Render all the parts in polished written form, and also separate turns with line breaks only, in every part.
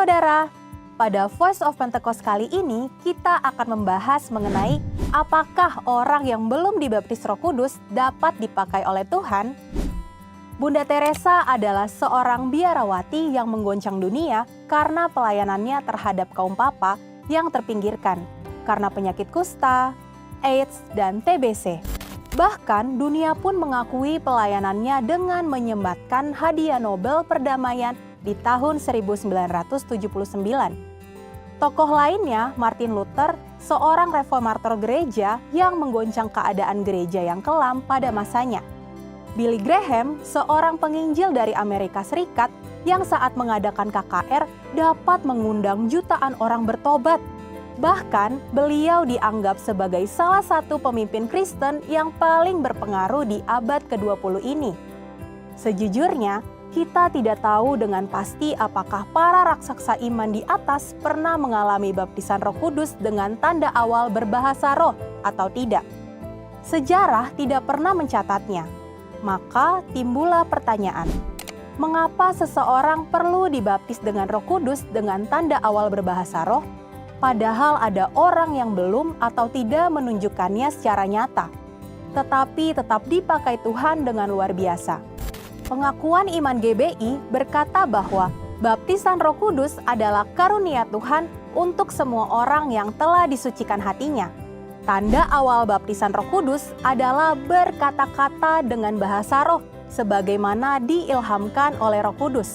saudara, pada Voice of Pentecost kali ini kita akan membahas mengenai apakah orang yang belum dibaptis Roh Kudus dapat dipakai oleh Tuhan. Bunda Teresa adalah seorang biarawati yang menggoncang dunia karena pelayanannya terhadap kaum papa yang terpinggirkan karena penyakit kusta, AIDS, dan TBC. Bahkan dunia pun mengakui pelayanannya dengan menyembatkan hadiah Nobel Perdamaian di tahun 1979. Tokoh lainnya, Martin Luther, seorang reformator gereja yang menggoncang keadaan gereja yang kelam pada masanya. Billy Graham, seorang penginjil dari Amerika Serikat yang saat mengadakan KKR dapat mengundang jutaan orang bertobat. Bahkan, beliau dianggap sebagai salah satu pemimpin Kristen yang paling berpengaruh di abad ke-20 ini. Sejujurnya, kita tidak tahu dengan pasti apakah para raksasa iman di atas pernah mengalami baptisan Roh Kudus dengan tanda awal berbahasa roh atau tidak. Sejarah tidak pernah mencatatnya. Maka timbullah pertanyaan, mengapa seseorang perlu dibaptis dengan Roh Kudus dengan tanda awal berbahasa roh, padahal ada orang yang belum atau tidak menunjukkannya secara nyata, tetapi tetap dipakai Tuhan dengan luar biasa. Pengakuan Iman GBI berkata bahwa baptisan Roh Kudus adalah karunia Tuhan untuk semua orang yang telah disucikan hatinya. Tanda awal baptisan Roh Kudus adalah berkata-kata dengan bahasa roh, sebagaimana diilhamkan oleh Roh Kudus.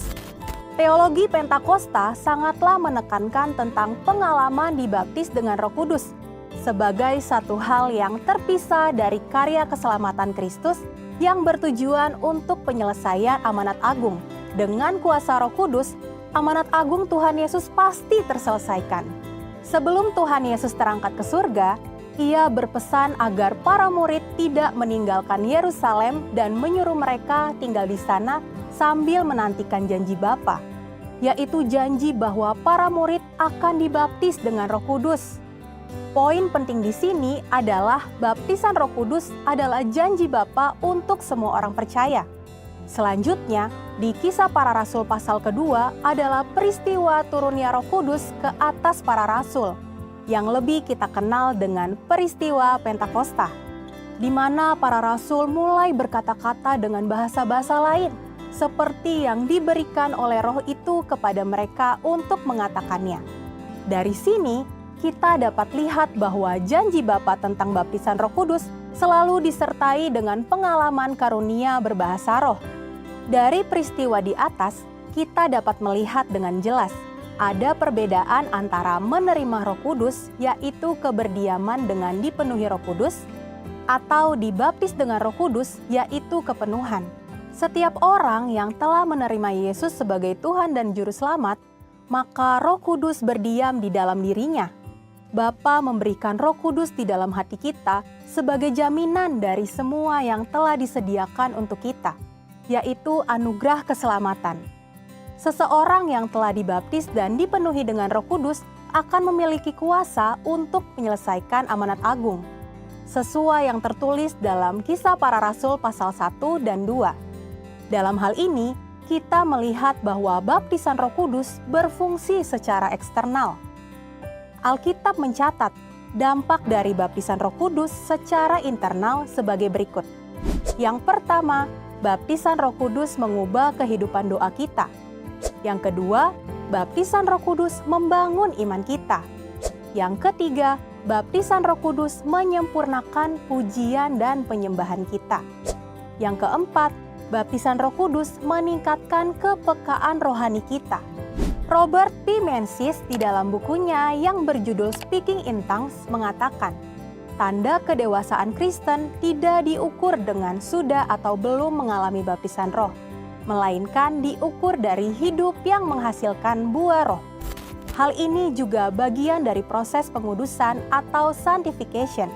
Teologi Pentakosta sangatlah menekankan tentang pengalaman dibaptis dengan Roh Kudus sebagai satu hal yang terpisah dari karya keselamatan Kristus yang bertujuan untuk penyelesaian amanat agung. Dengan kuasa Roh Kudus, amanat agung Tuhan Yesus pasti terselesaikan. Sebelum Tuhan Yesus terangkat ke surga, Ia berpesan agar para murid tidak meninggalkan Yerusalem dan menyuruh mereka tinggal di sana sambil menantikan janji Bapa, yaitu janji bahwa para murid akan dibaptis dengan Roh Kudus. Poin penting di sini adalah baptisan Roh Kudus adalah janji Bapa untuk semua orang percaya. Selanjutnya, di Kisah Para Rasul pasal kedua adalah peristiwa turunnya Roh Kudus ke atas para rasul, yang lebih kita kenal dengan peristiwa Pentakosta, di mana para rasul mulai berkata-kata dengan bahasa-bahasa lain, seperti yang diberikan oleh Roh itu kepada mereka untuk mengatakannya. Dari sini, kita dapat lihat bahwa janji Bapa tentang baptisan Roh Kudus selalu disertai dengan pengalaman karunia berbahasa roh. Dari peristiwa di atas, kita dapat melihat dengan jelas ada perbedaan antara menerima Roh Kudus, yaitu keberdiaman dengan dipenuhi Roh Kudus, atau dibaptis dengan Roh Kudus, yaitu kepenuhan. Setiap orang yang telah menerima Yesus sebagai Tuhan dan Juru Selamat, maka Roh Kudus berdiam di dalam dirinya. Bapa memberikan Roh Kudus di dalam hati kita sebagai jaminan dari semua yang telah disediakan untuk kita, yaitu anugerah keselamatan. Seseorang yang telah dibaptis dan dipenuhi dengan Roh Kudus akan memiliki kuasa untuk menyelesaikan amanat agung, sesuai yang tertulis dalam Kisah Para Rasul pasal 1 dan 2. Dalam hal ini, kita melihat bahwa baptisan Roh Kudus berfungsi secara eksternal. Alkitab mencatat dampak dari baptisan Roh Kudus secara internal sebagai berikut. Yang pertama, baptisan Roh Kudus mengubah kehidupan doa kita. Yang kedua, baptisan Roh Kudus membangun iman kita. Yang ketiga, baptisan Roh Kudus menyempurnakan pujian dan penyembahan kita. Yang keempat, baptisan Roh Kudus meningkatkan kepekaan rohani kita. Robert P. Menzies di dalam bukunya yang berjudul Speaking in Tongues mengatakan, tanda kedewasaan Kristen tidak diukur dengan sudah atau belum mengalami baptisan roh, melainkan diukur dari hidup yang menghasilkan buah roh. Hal ini juga bagian dari proses pengudusan atau sanctification.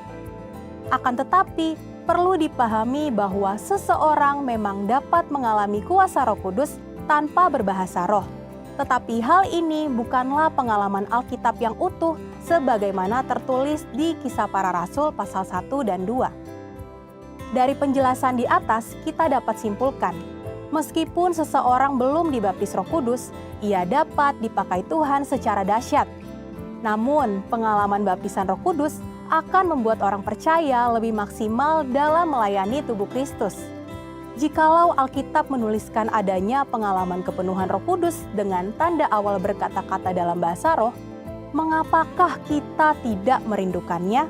Akan tetapi, perlu dipahami bahwa seseorang memang dapat mengalami kuasa Roh Kudus tanpa berbahasa roh. Tetapi hal ini bukanlah pengalaman Alkitab yang utuh sebagaimana tertulis di Kisah Para Rasul pasal 1 dan 2. Dari penjelasan di atas kita dapat simpulkan Meskipun seseorang belum dibaptis Roh Kudus, ia dapat dipakai Tuhan secara dahsyat. Namun, pengalaman baptisan Roh Kudus akan membuat orang percaya lebih maksimal dalam melayani tubuh Kristus. Jikalau Alkitab menuliskan adanya pengalaman kepenuhan Roh Kudus dengan tanda awal berkata-kata dalam bahasa roh, mengapakah kita tidak merindukannya?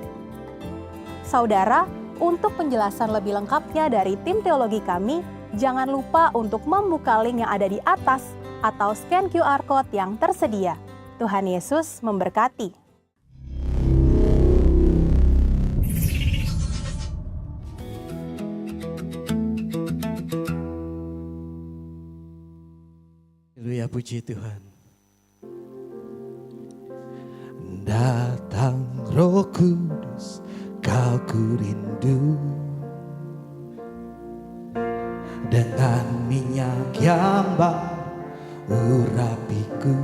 Saudara, untuk penjelasan lebih lengkapnya dari tim teologi kami, jangan lupa untuk membuka link yang ada di atas atau scan QR Code yang tersedia. Tuhan Yesus memberkati.
Haleluya, puji Tuhan. Datang Roh Kudus, Kau ku rindu, dengan minyak yang baru urapiku,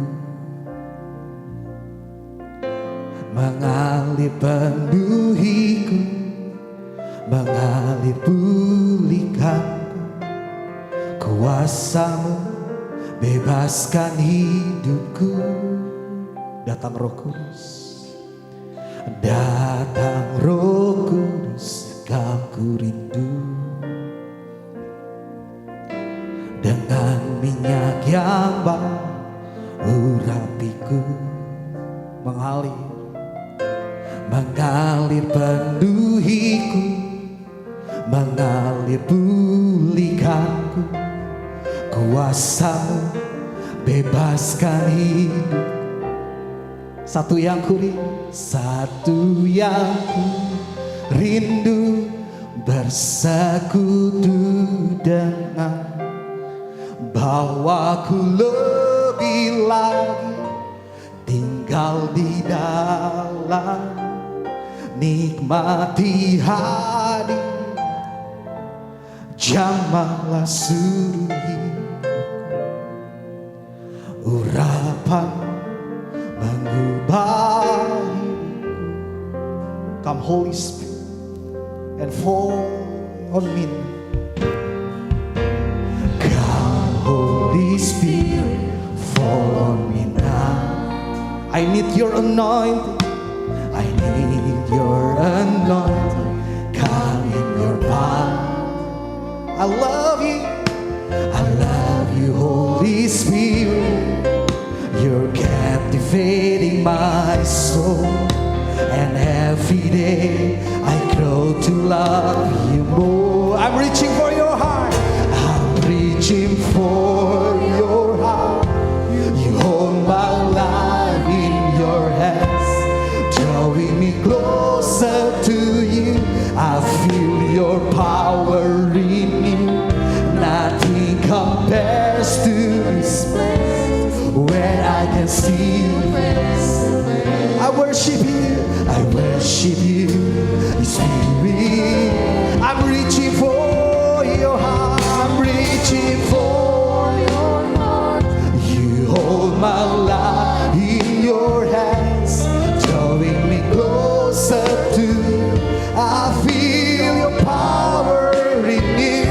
mengalir penuhiku, mengalir pulihkanku. Kuasa-Mu bebaskan hidupku. Datang Roh Kudus, datang Roh Kudus, Kau ku rindu, dengan minyak yang baru urapiku, mengalir penuhiku, mengalir pulihkanku. Kuasa-Mu bebaskan hidup. Satu yang ku rindu bersekutu dengan, bahwa ku lebih lagi tinggal di dalam, nikmati hadir, jamahlah seluruh hidupku. Urapan mengubah hidupku. Come Holy Spirit and fall on me. Come Holy Spirit, fall on me now. I need your anointing, I need your anointing. Come in your power. I love you, Holy Spirit. You're captivating my soul, and every day I grow to love you more. I'm reaching for your heart, I'm reaching for your heart. You hold my life in your hands, drawing me closer to you. I feel your power in me. Nothing compares to this place where I can see you face to face. I worship you, Spirit. I'm reaching for your heart, I'm reaching for your heart. You hold my life in your hands, drawing me closer to you. I feel your power in me.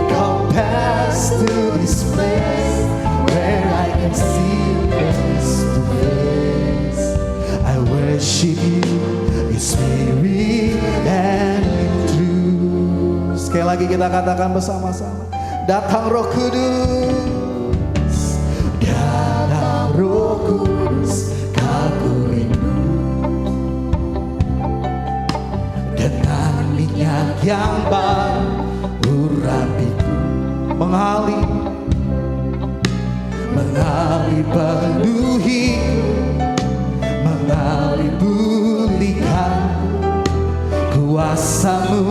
Compares to this place where I can see you face to face. I worship you in spirit and in truth. Sekali lagi kita katakan bersama-sama. Datang Roh Kudus, datang Roh Kudus, Kau ku rindu, dengan minyak yang baru urapiku, mengalir penuhiku, mengalir pulihkanku. Kuasa-Mu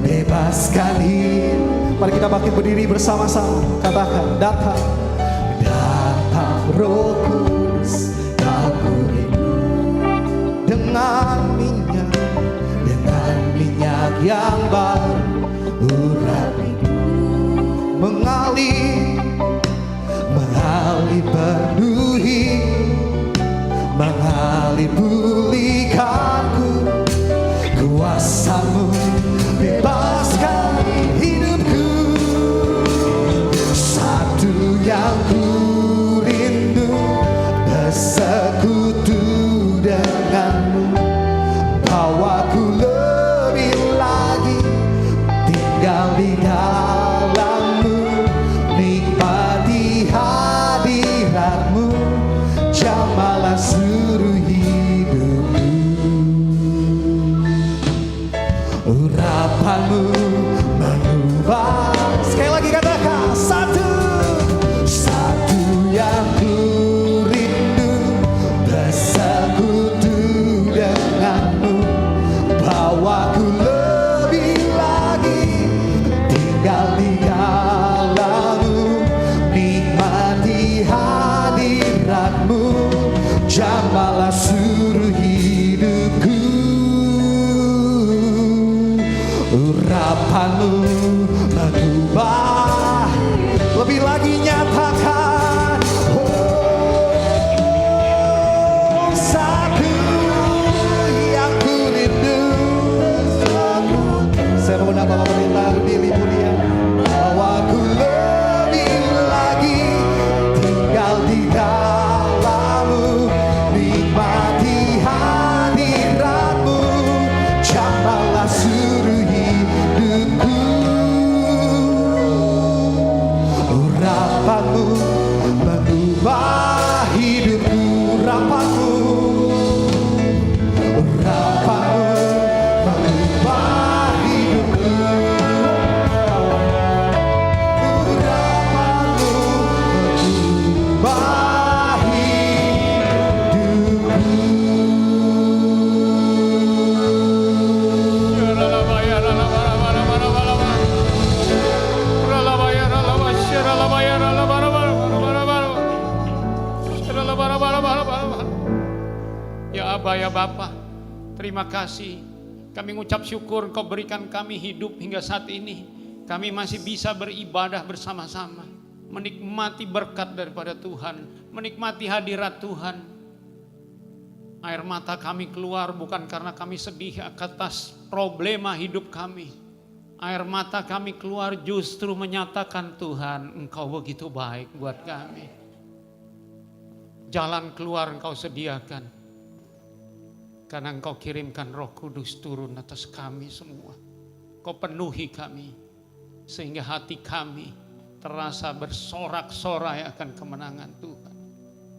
bebaskan hidup. Mari kita bangkit berdiri bersama-sama. Katakan, datang Roh Kudus, Kau ku rindu, dengan minyak yang baru urapiku, mengalir penuhiku, mengalir pulihkanku. Kuasa-Mu bebaskan hidupku. bahwa ku lebih lagi tinggal di dalam-Mu, nikmati hadirat-Mu, jamahlah seluruh hidupku. Urapan-Mu mengubah, lebih lagi nyatakan, oh satu yang ku rindu. Saya mengundang Bapak Pendeta Rudi Mulia, bahwa ku lebih lagi tinggal di dalam-Mu, nikmati hadirat-Mu, jamahlah seluruh hidupku. Urapan-Mu mengubah hidupku, urapan-Mu, urapan-Mu mengubah hidupku, urapan-Mu mengubah
Ya Aba, ya Bapa, terima kasih. Kami mengucap syukur Engkau berikan kami hidup hingga saat ini. Kami masih bisa beribadah bersama-sama, menikmati berkat daripada Tuhan, menikmati hadirat Tuhan. Air mata kami keluar bukan karena kami sedih atas problema hidup kami. Air mata kami keluar justru menyatakan, Tuhan, Engkau begitu baik buat kami. Jalan keluar Engkau sediakan. Karena Engkau kirimkan Roh Kudus turun atas kami semua. Kau penuhi kami, sehingga hati kami terasa bersorak-sorai akan kemenangan Tuhan.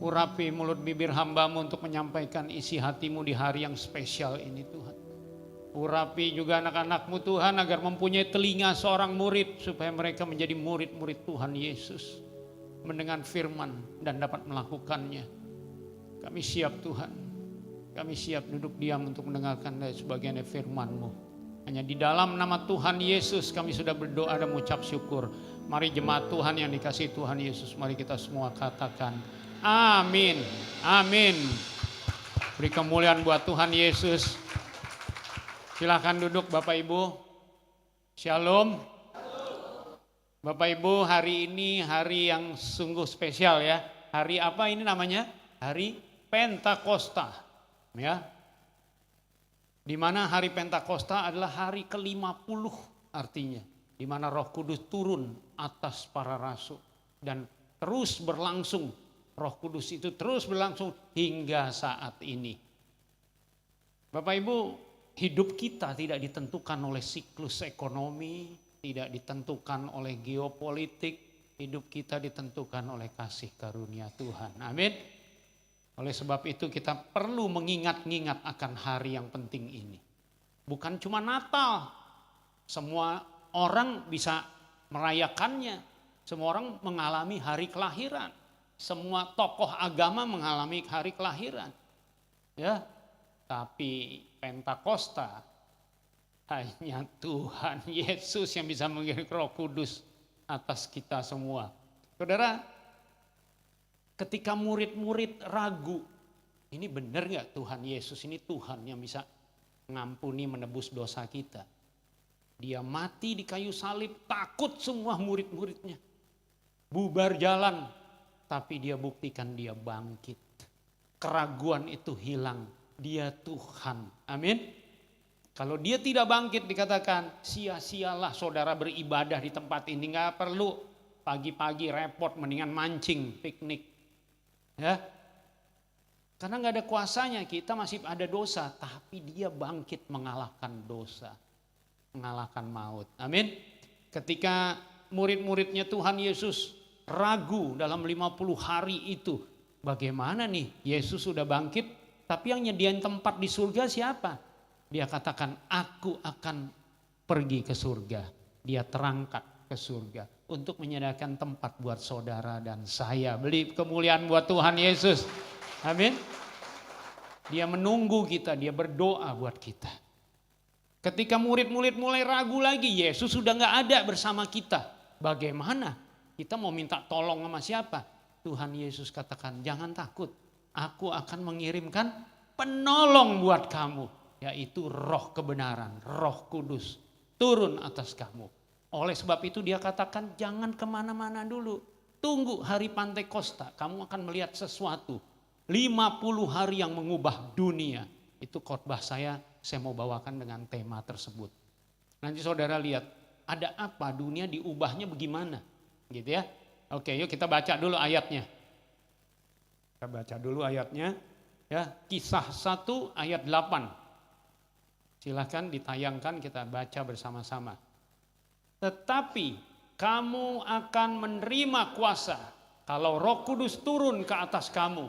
Urapi mulut bibir hamba-Mu untuk menyampaikan isi hati-Mu di hari yang spesial ini Tuhan. Urapi juga anak-anak-Mu Tuhan agar mempunyai telinga seorang murid, supaya mereka menjadi murid-murid Tuhan Yesus, mendengar firman dan dapat melakukannya. Kami siap Tuhan. Kami siap duduk diam untuk mendengarkan dari sebagian firman-Mu. Hanya di dalam nama Tuhan Yesus kami sudah berdoa dan mengucap syukur. Mari jemaat Tuhan yang dikasihi Tuhan Yesus, mari kita semua katakan amin. Amin. Beri kemuliaan buat Tuhan Yesus. Silakan duduk Bapak Ibu. Shalom. Bapak Ibu, hari ini hari yang sungguh spesial ya. Hari apa ini namanya? Hari Pentakosta. Ya, di mana hari Pentakosta adalah hari ke-50 artinya, di mana Roh Kudus turun atas para rasul dan terus berlangsung. Roh Kudus itu terus berlangsung hingga saat ini. Bapak Ibu, hidup kita tidak ditentukan oleh siklus ekonomi, tidak ditentukan oleh geopolitik, hidup kita ditentukan oleh kasih karunia Tuhan. Amin. Oleh sebab itu kita perlu mengingat-ingat akan hari yang penting ini. Bukan cuma Natal, semua orang bisa merayakannya. Semua orang mengalami hari kelahiran. Semua tokoh agama mengalami hari kelahiran. Ya, tapi Pentakosta hanya Tuhan Yesus yang bisa mengirim Roh Kudus atas kita semua. Saudara, ketika murid-murid ragu, ini benar gak Tuhan Yesus ini Tuhan yang bisa mengampuni menebus dosa kita. Dia mati di kayu salib, takut semua murid-muridnya. Bubar jalan, tapi dia buktikan dia bangkit. Keraguan itu hilang, dia Tuhan. Amin. Kalau dia tidak bangkit dikatakan sia-sialah saudara beribadah di tempat ini. Gak perlu pagi-pagi repot, mendingan mancing, piknik. Ya, karena nggak ada kuasanya, kita masih ada dosa, tapi dia bangkit mengalahkan dosa, mengalahkan maut. Amin. Ketika murid-muridnya Tuhan Yesus ragu dalam 50 hari itu, bagaimana nih Yesus sudah bangkit, tapi yang nyediain tempat di surga siapa? Dia katakan, aku akan pergi ke surga. Dia terangkat ke surga untuk menyediakan tempat buat saudara dan saya. Beri kemuliaan buat Tuhan Yesus. Amin. Dia menunggu kita, dia berdoa buat kita. Ketika murid-murid mulai ragu lagi, Yesus sudah nggak ada bersama kita. Bagaimana? Kita mau minta tolong sama siapa? Tuhan Yesus katakan, jangan takut. Aku akan mengirimkan penolong buat kamu. Yaitu roh kebenaran, roh kudus. Turun atas kamu. Oleh sebab itu dia katakan, jangan kemana-mana dulu. Tunggu hari Pantekosta, kamu akan melihat sesuatu. 50 hari yang mengubah dunia. Itu khotbah saya mau bawakan dengan tema tersebut. Nanti saudara lihat, ada apa dunia diubahnya bagaimana? Gitu ya. Oke, yuk kita baca dulu ayatnya. Kita baca dulu ayatnya. Ya, Kisah 1 ayat 8. Silahkan ditayangkan, kita baca bersama-sama. Tetapi kamu akan menerima kuasa kalau Roh Kudus turun ke atas kamu.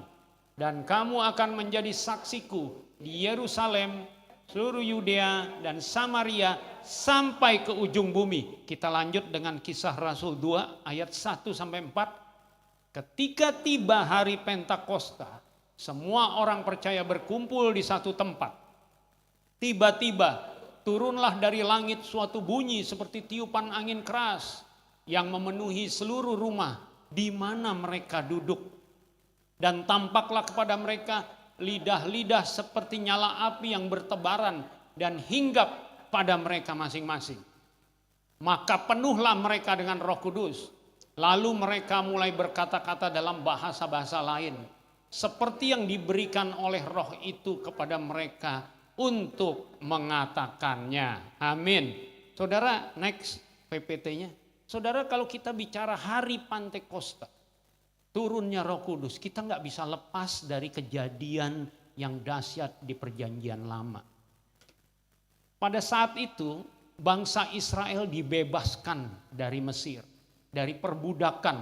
Dan kamu akan menjadi saksiku di Yerusalem, seluruh Yudea dan Samaria sampai ke ujung bumi. Kita lanjut dengan Kisah Rasul 2 ayat 1 sampai 4. Ketika tiba hari Pentakosta, semua orang percaya berkumpul di satu tempat. Tiba-tiba turunlah dari langit suatu bunyi seperti tiupan angin keras yang memenuhi seluruh rumah di mana mereka duduk. Dan tampaklah kepada mereka lidah-lidah seperti nyala api yang bertebaran dan hinggap pada mereka masing-masing. Maka penuhlah mereka dengan Roh Kudus. Lalu mereka mulai berkata-kata dalam bahasa-bahasa lain, seperti yang diberikan oleh Roh itu kepada mereka untuk mengatakannya. Amin. Saudara, next PPT-nya. Saudara, kalau kita bicara hari Pantekosta, turunnya Roh Kudus, kita nggak bisa lepas dari kejadian yang dahsyat di Perjanjian Lama. Pada saat itu, bangsa Israel dibebaskan dari Mesir, dari perbudakan.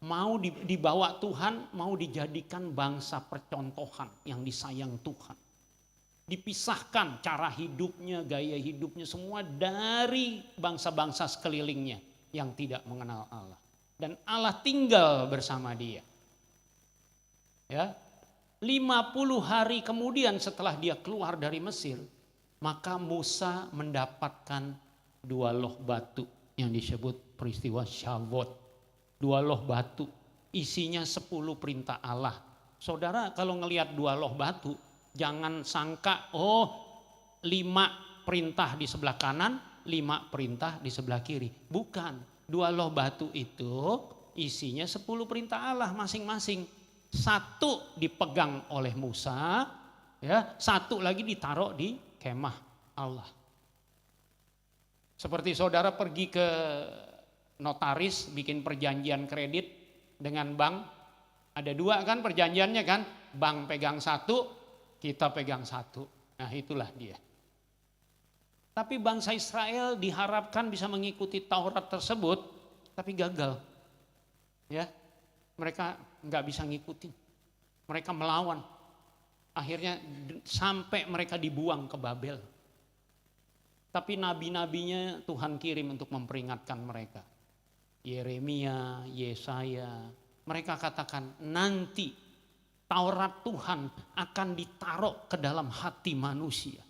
Mau dibawa Tuhan, mau dijadikan bangsa percontohan yang disayang Tuhan. Dipisahkan cara hidupnya, gaya hidupnya semua dari bangsa-bangsa sekelilingnya yang tidak mengenal Allah. Dan Allah tinggal bersama dia. Ya, 50 hari kemudian setelah dia keluar dari Mesir, maka Musa mendapatkan 2 loh batu yang disebut peristiwa Syawot. 2 loh batu, isinya 10 perintah Allah. Saudara, kalau ngelihat 2 loh batu, jangan sangka 5 perintah di sebelah kanan, 5 perintah di sebelah kiri. Bukan. 2 loh batu itu isinya 10 perintah Allah masing-masing. 1 dipegang oleh Musa, ya, 1 lagi ditaruh di kemah Allah. Seperti saudara pergi ke notaris bikin perjanjian kredit dengan bank, ada 2 kan perjanjiannya kan, bank pegang 1, kita pegang 1. Nah, itulah dia. Tapi bangsa Israel diharapkan bisa mengikuti Taurat tersebut, tapi gagal. Ya, mereka nggak bisa ngikutin. Mereka melawan. Akhirnya sampai mereka dibuang ke Babel. Tapi nabi-nabinya Tuhan kirim untuk memperingatkan mereka. Yeremia, Yesaya, mereka katakan nanti Taurat Tuhan akan ditaruh ke dalam hati manusia.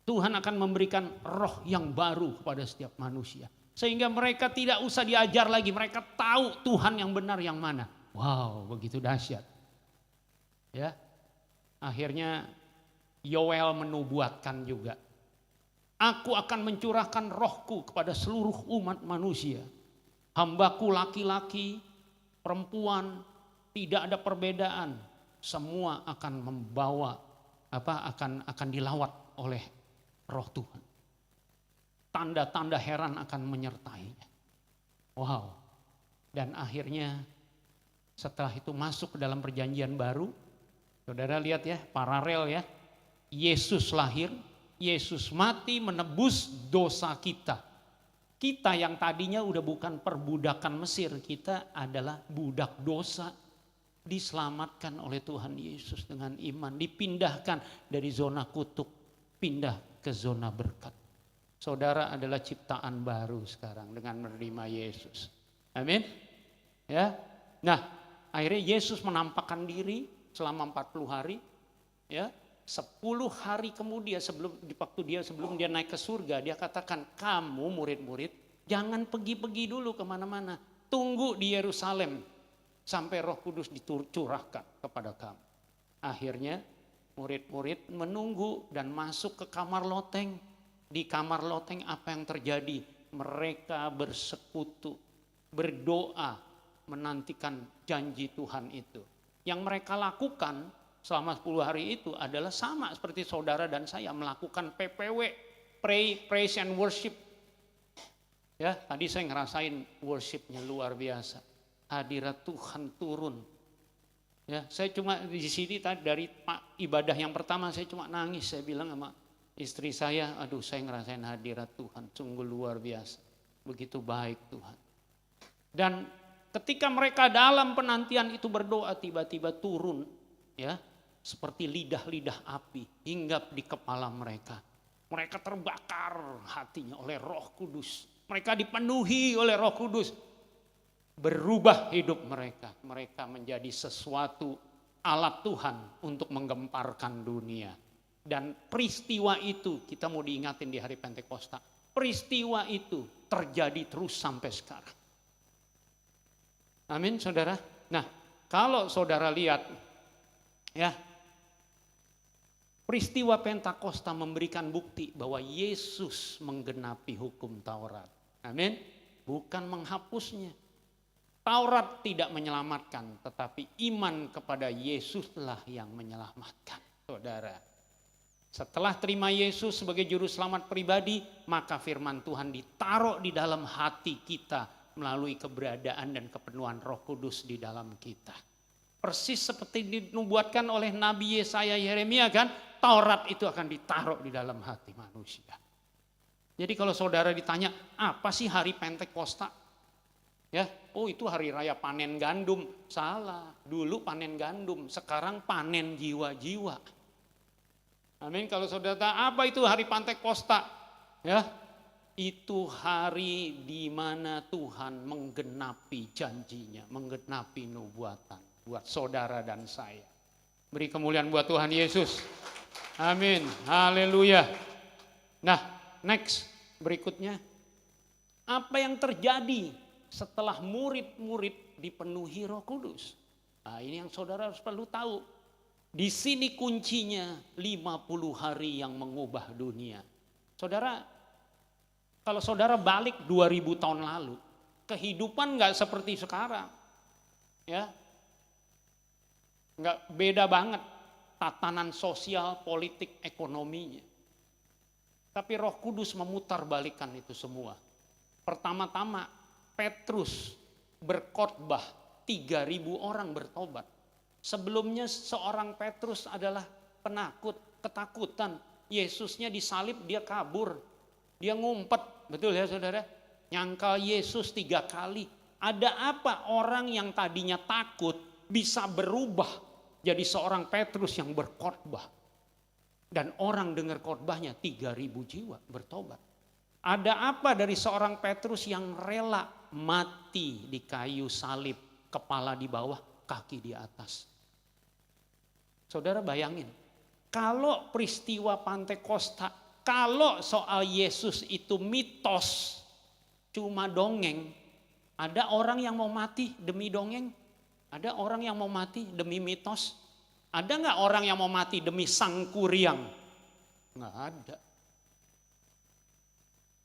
Tuhan akan memberikan roh yang baru kepada setiap manusia. Sehingga mereka tidak usah diajar lagi. Mereka tahu Tuhan yang benar yang mana. Wow, begitu dahsyat. Ya, akhirnya Yoel menubuatkan juga. Aku akan mencurahkan rohku kepada seluruh umat manusia. Hambaku laki-laki, perempuan, tidak ada perbedaan. Semua akan membawa akan dilawat oleh Roh Tuhan. Tanda-tanda heran akan menyertainya. Wow. Dan akhirnya setelah itu masuk ke dalam perjanjian baru. Saudara lihat ya, paralel ya. Yesus lahir, Yesus mati menebus dosa kita. Kita yang tadinya udah bukan perbudakan Mesir, kita adalah budak dosa. Diselamatkan oleh Tuhan Yesus dengan iman. Dipindahkan dari zona kutuk, pindah ke zona berkat. Saudara adalah ciptaan baru sekarang dengan menerima Yesus. Amin. Ya. Nah, akhirnya Yesus menampakkan diri selama 40 hari, ya. 10 hari kemudian sebelum dia naik ke surga, dia katakan, kamu murid-murid jangan pergi-pergi dulu kemana-mana. Tunggu di Yerusalem sampai Roh Kudus dicurahkan kepada kamu. Akhirnya murid-murid menunggu dan masuk ke kamar loteng. Di kamar loteng apa yang terjadi? Mereka bersekutu, berdoa, menantikan janji Tuhan itu. Yang mereka lakukan selama 10 hari itu adalah sama seperti saudara dan saya melakukan PPW, praise and worship. Ya, tadi saya ngerasain worshipnya luar biasa. Hadirat Tuhan turun. Ya, saya cuma di sini tadi dari ibadah yang pertama saya cuma nangis. Saya bilang sama istri saya, aduh saya ngerasain hadirat Tuhan, sungguh luar biasa. Begitu baik Tuhan. Dan ketika mereka dalam penantian itu berdoa, tiba-tiba turun, ya, seperti lidah-lidah api hinggap di kepala mereka. Mereka terbakar hatinya oleh Roh Kudus. Mereka dipenuhi oleh Roh Kudus. Berubah hidup mereka. Mereka menjadi sesuatu alat Tuhan untuk menggemparkan dunia. Dan peristiwa itu kita mau diingatin di hari Pentakosta. Peristiwa itu terjadi terus sampai sekarang. Amin, saudara. Nah, kalau saudara lihat, ya, peristiwa Pentakosta memberikan bukti bahwa Yesus menggenapi hukum Taurat. Amin. Bukan menghapusnya. Taurat tidak menyelamatkan, tetapi iman kepada Yesuslah yang menyelamatkan, saudara. Setelah terima Yesus sebagai juru selamat pribadi, maka firman Tuhan ditaruh di dalam hati kita melalui keberadaan dan kepenuhan Roh Kudus di dalam kita. Persis seperti dinubuatkan oleh Nabi Yesaya Yeremia kan, Taurat itu akan ditaruh di dalam hati manusia. Jadi kalau saudara ditanya, apa sih hari Pentakosta? Ya, oh itu hari raya panen gandum. Salah, dulu panen gandum, sekarang panen jiwa-jiwa. Amin. Kalau saudara tanya, apa itu hari Pentakosta? Ya, itu hari di mana Tuhan menggenapi janjinya, menggenapi nubuatan buat saudara dan saya. Beri kemuliaan buat Tuhan Yesus. Amin. Haleluya. Nah, next, berikutnya. Apa yang terjadi setelah murid-murid dipenuhi Roh Kudus? Nah, ini yang saudara harus perlu tahu. Di sini kuncinya 50 hari yang mengubah dunia. Saudara, kalau saudara balik 2000 tahun lalu, kehidupan gak seperti sekarang. Ya, gak beda banget tatanan sosial, politik, ekonominya. Tapi Roh Kudus memutarbalikkan itu semua. Pertama-tama Petrus berkhotbah, 3.000 orang bertobat. Sebelumnya seorang Petrus adalah penakut, ketakutan. Yesusnya disalib, dia kabur. Dia ngumpet, betul ya saudara? Nyangkal Yesus 3 kali. Ada apa orang yang tadinya takut bisa berubah jadi seorang Petrus yang berkhotbah. Dan orang dengar khotbahnya 3.000 jiwa bertobat. Ada apa dari seorang Petrus yang rela mati di kayu salib, kepala di bawah, kaki di atas. Saudara bayangin, kalau peristiwa Pentakosta, kalau soal Yesus itu mitos, cuma dongeng, ada orang yang mau mati demi dongeng? Ada orang yang mau mati demi mitos? Ada gak orang yang mau mati demi sangkuriang? Gak ada.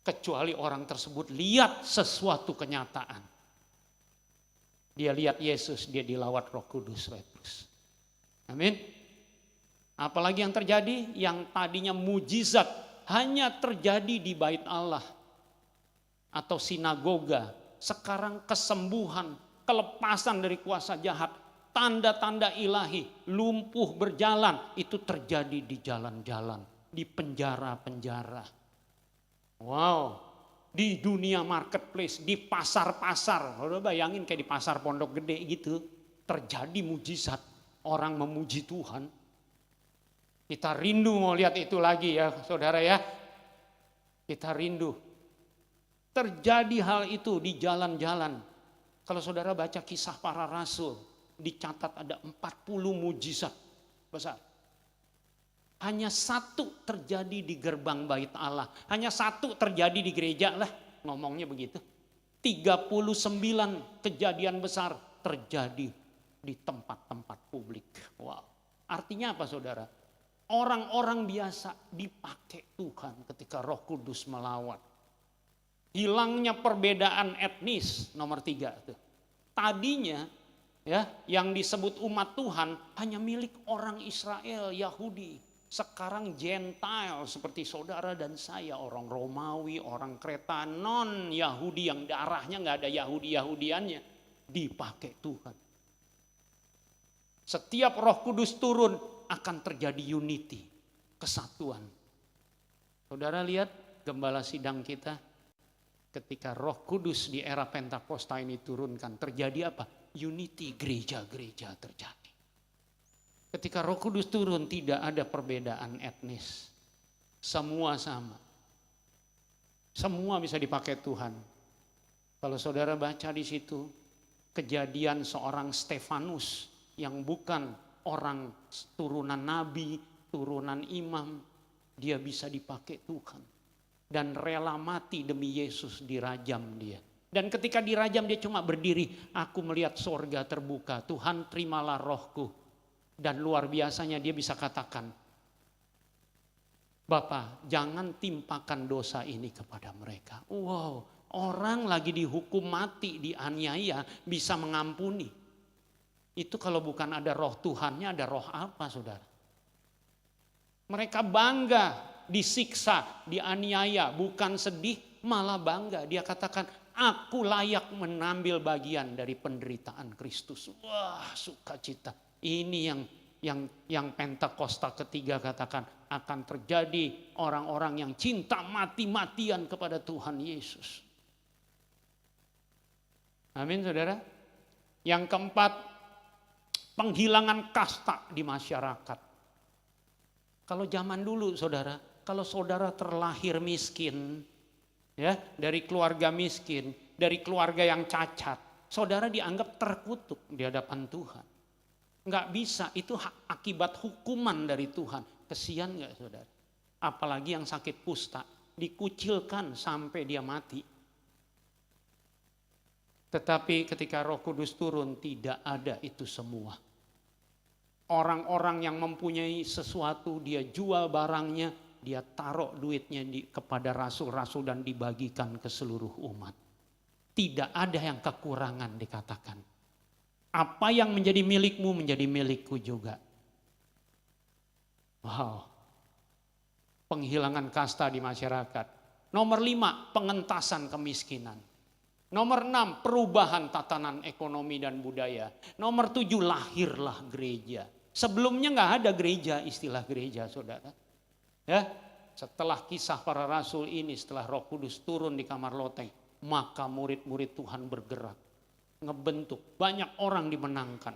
Kecuali orang tersebut lihat sesuatu kenyataan. Dia lihat Yesus, dia dilawat Roh Kudus, Petrus. Amin. Apalagi yang terjadi? Yang tadinya mujizat hanya terjadi di bait Allah atau sinagoga. Sekarang kesembuhan, kelepasan dari kuasa jahat, tanda-tanda ilahi, lumpuh berjalan, itu terjadi di jalan-jalan, di penjara-penjara. Wow, di dunia marketplace, di pasar-pasar. Udah bayangin kayak di pasar Pondok Gede gitu, terjadi mujizat, orang memuji Tuhan. Kita rindu mau lihat itu lagi ya saudara ya. Kita rindu. Terjadi hal itu di jalan-jalan. Kalau saudara baca kisah para rasul, dicatat ada 40 mujizat besar. hanya satu terjadi di gerbang bait Allah. Hanya satu terjadi di gereja lah, ngomongnya begitu. 39 kejadian besar terjadi di tempat-tempat publik. Wow. Artinya apa saudara? Orang-orang biasa dipakai Tuhan ketika Roh Kudus melawat. Hilangnya perbedaan etnis, nomor 3 tuh. Tadinya ya yang disebut umat Tuhan hanya milik orang Israel, Yahudi. Sekarang Gentile seperti saudara dan saya, orang Romawi, orang Kreta, non Yahudi yang darahnya nggak ada Yahudi-Yahudiannya, dipakai Tuhan. Setiap Roh Kudus turun akan terjadi unity, kesatuan. Saudara lihat gembala sidang kita, ketika Roh Kudus di era Pentakosta ini turunkan, terjadi apa? Unity, gereja-gereja terjadi. Ketika Roh Kudus turun tidak ada perbedaan etnis. Semua sama. Semua bisa dipakai Tuhan. Kalau saudara baca di situ kejadian seorang Stefanus yang bukan orang turunan nabi, turunan imam, dia bisa dipakai Tuhan. Dan rela mati demi Yesus, dirajam dia. Dan ketika dirajam dia cuma berdiri, aku melihat sorga terbuka, Tuhan terimalah rohku. Dan luar biasanya dia bisa katakan, Bapa jangan timpakan dosa ini kepada mereka. Wow, orang lagi dihukum mati, dianiaya bisa mengampuni. Itu kalau bukan ada roh Tuhannya, ada roh apa saudara? Mereka bangga disiksa, dianiaya, bukan sedih malah bangga. Dia katakan, aku layak mengambil bagian dari penderitaan Kristus. Wah, sukacita. Ini yang Pentakosta ketiga katakan akan terjadi, orang-orang yang cinta mati-matian kepada Tuhan Yesus. Amin saudara. Yang keempat, penghilangan kasta di masyarakat. Kalau zaman dulu saudara, kalau saudara terlahir miskin, ya dari keluarga miskin, dari keluarga yang cacat, saudara dianggap terkutuk di hadapan Tuhan. Nggak bisa, itu akibat hukuman dari Tuhan. Kesian nggak saudara? Apalagi yang sakit kusta, dikucilkan sampai dia mati. Tetapi ketika Roh Kudus turun tidak ada itu semua. Orang-orang yang mempunyai sesuatu dia jual barangnya, dia taruh duitnya kepada rasul-rasul dan dibagikan ke seluruh umat. Tidak ada yang kekurangan dikatakan. Apa yang menjadi milikmu menjadi milikku juga. Wow. Penghilangan kasta di masyarakat. Nomor 5, pengentasan kemiskinan. Nomor 6, perubahan tatanan ekonomi dan budaya. Nomor 7, lahirlah gereja. Sebelumnya nggak ada gereja, istilah gereja saudara. Ya, setelah kisah para rasul ini, setelah Roh Kudus turun di kamar loteng, maka murid-murid Tuhan bergerak. Ngebentuk, banyak orang dimenangkan.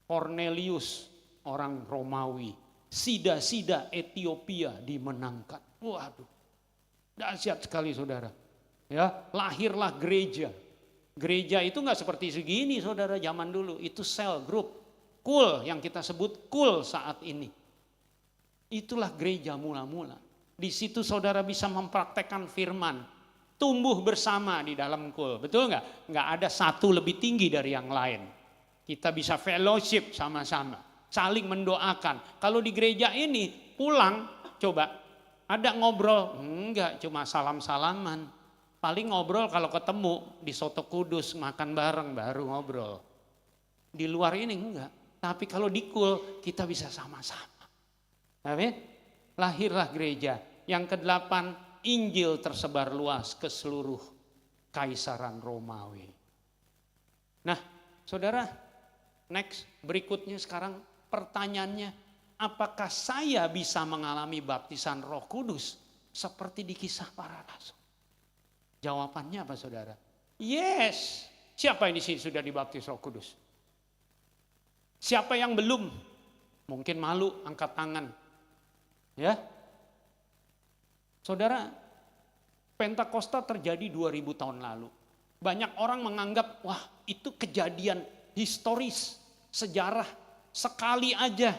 Cornelius, orang Romawi. Sida-sida Ethiopia dimenangkan. Waduh, dahsyat sekali saudara. Ya, lahirlah gereja. Gereja itu nggak seperti segini saudara zaman dulu. Itu sel grup, kul yang kita sebut kul saat ini. Itulah gereja mula-mula. Di situ saudara bisa mempraktekkan firman. Tumbuh bersama di dalam kul, betul nggak? Nggak ada satu lebih tinggi dari yang lain. Kita bisa fellowship sama-sama, saling mendoakan. Kalau di gereja ini pulang, coba ada ngobrol? Enggak, cuma salam-salaman. Paling ngobrol kalau ketemu di Soto Kudus makan bareng baru ngobrol. Di luar ini enggak. Tapi kalau di kul kita bisa sama-sama. Amin. Lahirlah gereja. Yang ke-8. Injil tersebar luas ke seluruh Kaisaran Romawi. Nah, saudara, next berikutnya sekarang pertanyaannya, apakah saya bisa mengalami baptisan Roh Kudus seperti di kisah para rasul? Jawabannya apa saudara? Yes. Siapa yang di sini sudah dibaptis Roh Kudus? Siapa yang belum? Mungkin malu, angkat tangan. Ya. Saudara, Pentakosta terjadi 2000 tahun lalu. Banyak orang menganggap, wah itu kejadian historis, sejarah, sekali aja.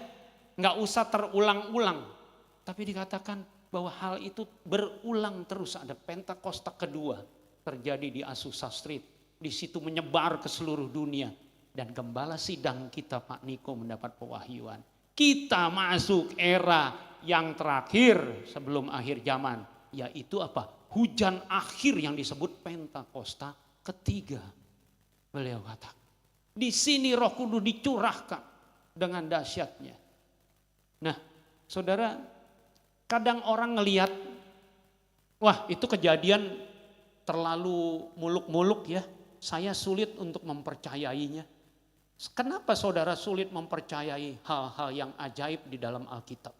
Nggak usah terulang-ulang. Tapi dikatakan bahwa hal itu berulang terus. Ada Pentakosta kedua terjadi di Azusa Street. Di situ menyebar ke seluruh dunia. Dan gembala sidang kita Pak Niko mendapat pewahyuan. Kita masuk era yang terakhir sebelum akhir zaman. Yaitu apa? Hujan akhir yang disebut Pentakosta ketiga. Beliau katakan. Di sini Roh Kudus dicurahkan dengan dahsyatnya. Nah, saudara, kadang orang ngelihat, wah itu kejadian terlalu muluk-muluk ya. Saya sulit untuk mempercayainya. Kenapa saudara sulit mempercayai hal-hal yang ajaib di dalam Alkitab?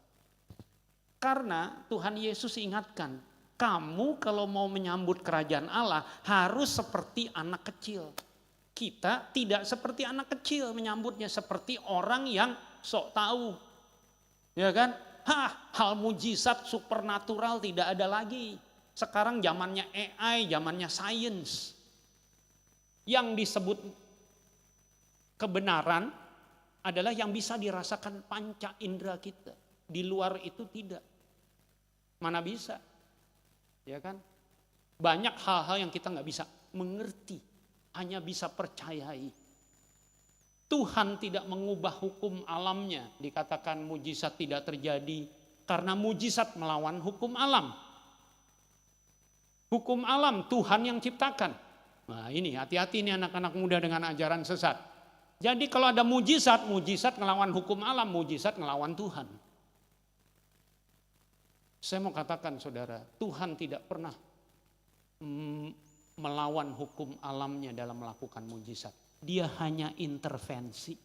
Karena Tuhan Yesus ingatkan, kamu kalau mau menyambut kerajaan Allah harus seperti anak kecil. Kita tidak seperti anak kecil menyambutnya, seperti orang yang sok tahu. Ya kan? Hal mujizat supernatural tidak ada lagi. Sekarang zamannya AI, zamannya sains. Yang disebut kebenaran adalah yang bisa dirasakan panca indera kita. Di luar itu tidak. Mana bisa? Ya kan? Banyak hal-hal yang kita nggak bisa mengerti, hanya bisa percayai. Tuhan tidak mengubah hukum alamnya. Dikatakan mujizat tidak terjadi karena mujizat melawan hukum alam. Hukum alam Tuhan yang ciptakan. Nah ini hati-hati nih anak-anak muda dengan ajaran sesat. Jadi kalau ada mujizat, mujizat ngelawan hukum alam, mujizat ngelawan Tuhan. Saya mau katakan saudara, Tuhan tidak pernah melawan hukum alamnya dalam melakukan mujizat. Dia hanya intervensi.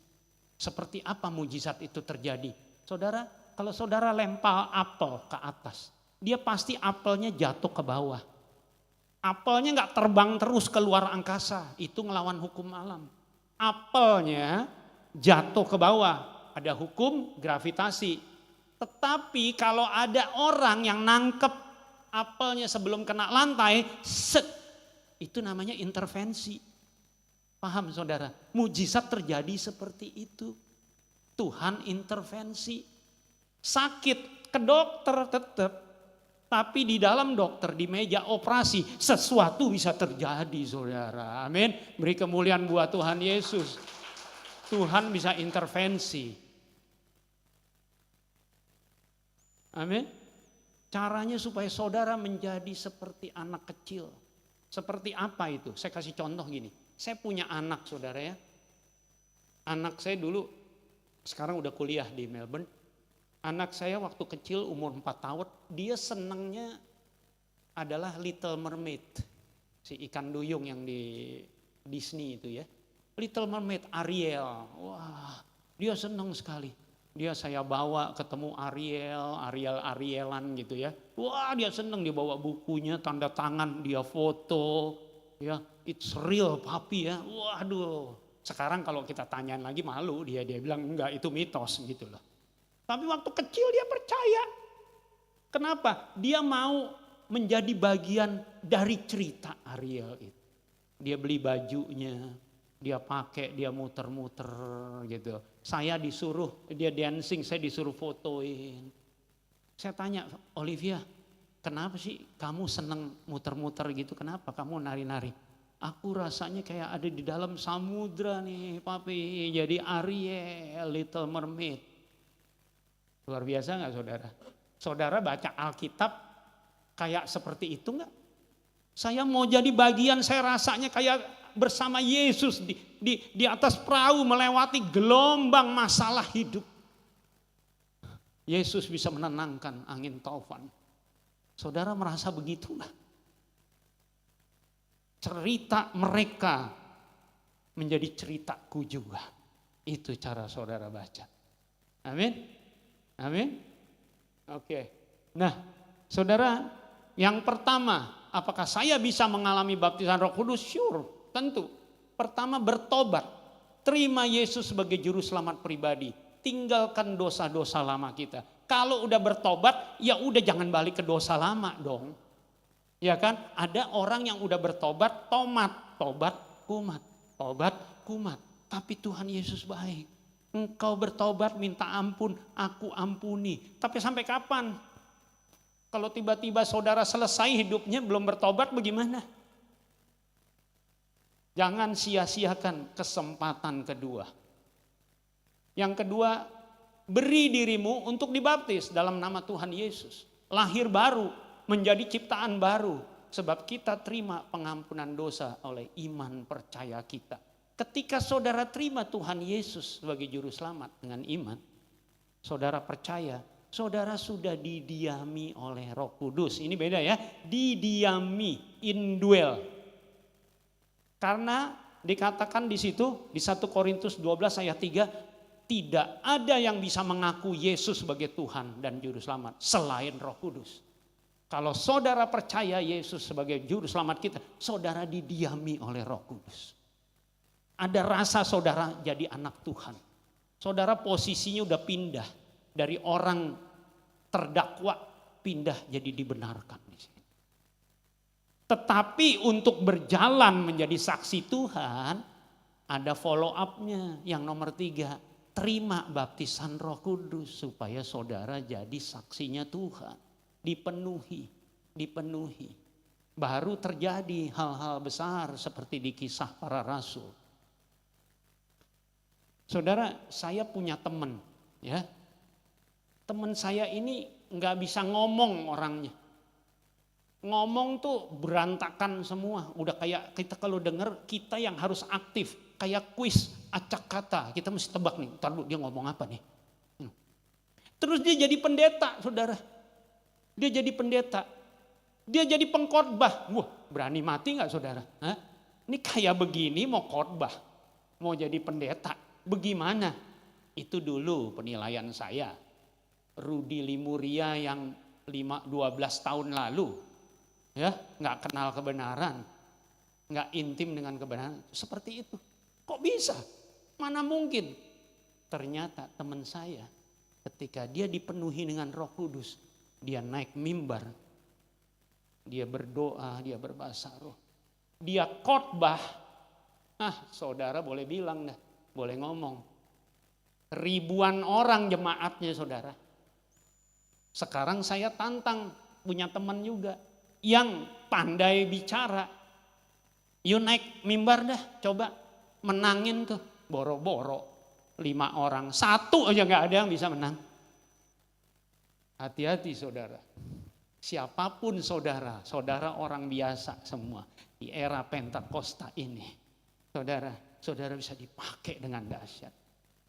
Seperti apa mujizat itu terjadi? Saudara, kalau saudara lempar apel ke atas, dia pasti apelnya jatuh ke bawah. Apelnya gak terbang terus keluar angkasa, itu ngelawan hukum alam. Apelnya jatuh ke bawah, ada hukum gravitasi. Tetapi kalau ada orang yang nangkep apelnya sebelum kena lantai, set, itu namanya intervensi. Paham saudara? Mujizat terjadi seperti itu. Tuhan intervensi. Sakit ke dokter tetap. Tapi di dalam dokter, di meja operasi, sesuatu bisa terjadi saudara. Amin. Beri kemuliaan buat Tuhan Yesus. Tuhan bisa intervensi. Amin. Caranya supaya saudara menjadi seperti anak kecil. Seperti apa itu? Saya kasih contoh gini. Saya punya anak saudara ya. Anak saya dulu sekarang udah kuliah di Melbourne. Anak saya waktu kecil umur 4 tahun. Dia senangnya adalah Little Mermaid. Si ikan duyung yang di Disney itu ya. Little Mermaid, Ariel. Wah dia senang sekali. Dia saya bawa ketemu Arielan gitu ya. Wah dia seneng, dia bawa bukunya, tanda tangan, dia foto. Ya, it's real papi ya. Waduh. Sekarang kalau kita tanyain lagi malu, dia bilang enggak itu mitos gitu loh. Tapi waktu kecil dia percaya. Kenapa? Dia mau menjadi bagian dari cerita Ariel itu. Dia beli bajunya, dia pakai, dia muter-muter gitu. Saya disuruh, dia dancing, saya disuruh fotoin. Saya tanya, Olivia, kenapa sih kamu seneng muter-muter gitu? Kenapa kamu nari-nari? Aku rasanya kayak ada di dalam samudra nih, papi. Jadi Ariel, Little Mermaid. Luar biasa gak saudara? Saudara baca Alkitab kayak seperti itu gak? Saya mau jadi bagian, saya rasanya kayak bersama Yesus di atas perahu melewati gelombang masalah hidup. Yesus bisa menenangkan angin taufan. Saudara merasa begitu gak? Cerita mereka menjadi ceritaku juga. Itu cara saudara baca. Amin. Amin. Oke. Nah, saudara, yang pertama, apakah saya bisa mengalami baptisan Roh Kudus? Sure, tentu. Pertama bertobat. Terima Yesus sebagai juru selamat pribadi. Tinggalkan dosa-dosa lama kita. Kalau udah bertobat, ya udah jangan balik ke dosa lama dong. Ya kan? Ada orang yang udah bertobat, tobat kumat. Tapi Tuhan Yesus baik. Engkau bertobat minta ampun, aku ampuni. Tapi sampai kapan? Kalau tiba-tiba saudara selesai hidupnya belum bertobat bagaimana? Jangan sia-siakan kesempatan kedua. Yang kedua, beri dirimu untuk dibaptis dalam nama Tuhan Yesus. Lahir baru, menjadi ciptaan baru. Sebab kita terima pengampunan dosa oleh iman percaya kita. Ketika saudara terima Tuhan Yesus sebagai juru selamat dengan iman, saudara percaya, saudara sudah didiami oleh Roh Kudus. Ini beda ya, didiami, indwell. Karena dikatakan di situ di 1 Korintus 12 ayat 3, tidak ada yang bisa mengaku Yesus sebagai Tuhan dan juru selamat selain Roh Kudus. Kalau saudara percaya Yesus sebagai juru selamat kita, saudara didiami oleh Roh Kudus. Ada rasa saudara jadi anak Tuhan. Saudara posisinya udah pindah dari orang terdakwa pindah jadi dibenarkan di sini. Tetapi untuk berjalan menjadi saksi Tuhan, ada follow up-nya yang nomor 3. Terima baptisan Roh Kudus supaya saudara jadi saksinya Tuhan. Dipenuhi. Baru terjadi hal-hal besar seperti di Kisah Para Rasul. Saudara, saya punya teman, ya. Teman saya ini nggak bisa ngomong orangnya. Ngomong tuh berantakan semua. Udah kayak kita kalau denger kita yang harus aktif. Kayak kuis acak kata. Kita mesti tebak nih. Ntar dulu dia ngomong apa nih. Terus dia jadi pendeta saudara. Dia jadi pendeta. Dia jadi pengkhotbah. Wah berani mati gak saudara? Hah? Ini kayak begini mau khotbah. Mau jadi pendeta. Bagaimana? Itu dulu penilaian saya. Rudi Limuria yang 12 tahun lalu. Ya, nggak kenal kebenaran, nggak intim dengan kebenaran, seperti itu. Kok bisa? Mana mungkin? Ternyata teman saya, ketika dia dipenuhi dengan Roh Kudus, dia naik mimbar, dia berdoa, dia berbahasa roh, dia khotbah. Saudara boleh bilang dah, boleh ngomong. Ribuan orang jemaatnya saudara. Sekarang saya tantang, punya teman juga. Yang pandai bicara, yuk naik mimbar dah, coba menangin tuh, boro-boro 5 orang, 1 aja nggak ada yang bisa menang. Hati-hati saudara, siapapun saudara orang biasa semua di era Pentakosta ini, saudara bisa dipakai dengan dahsyat.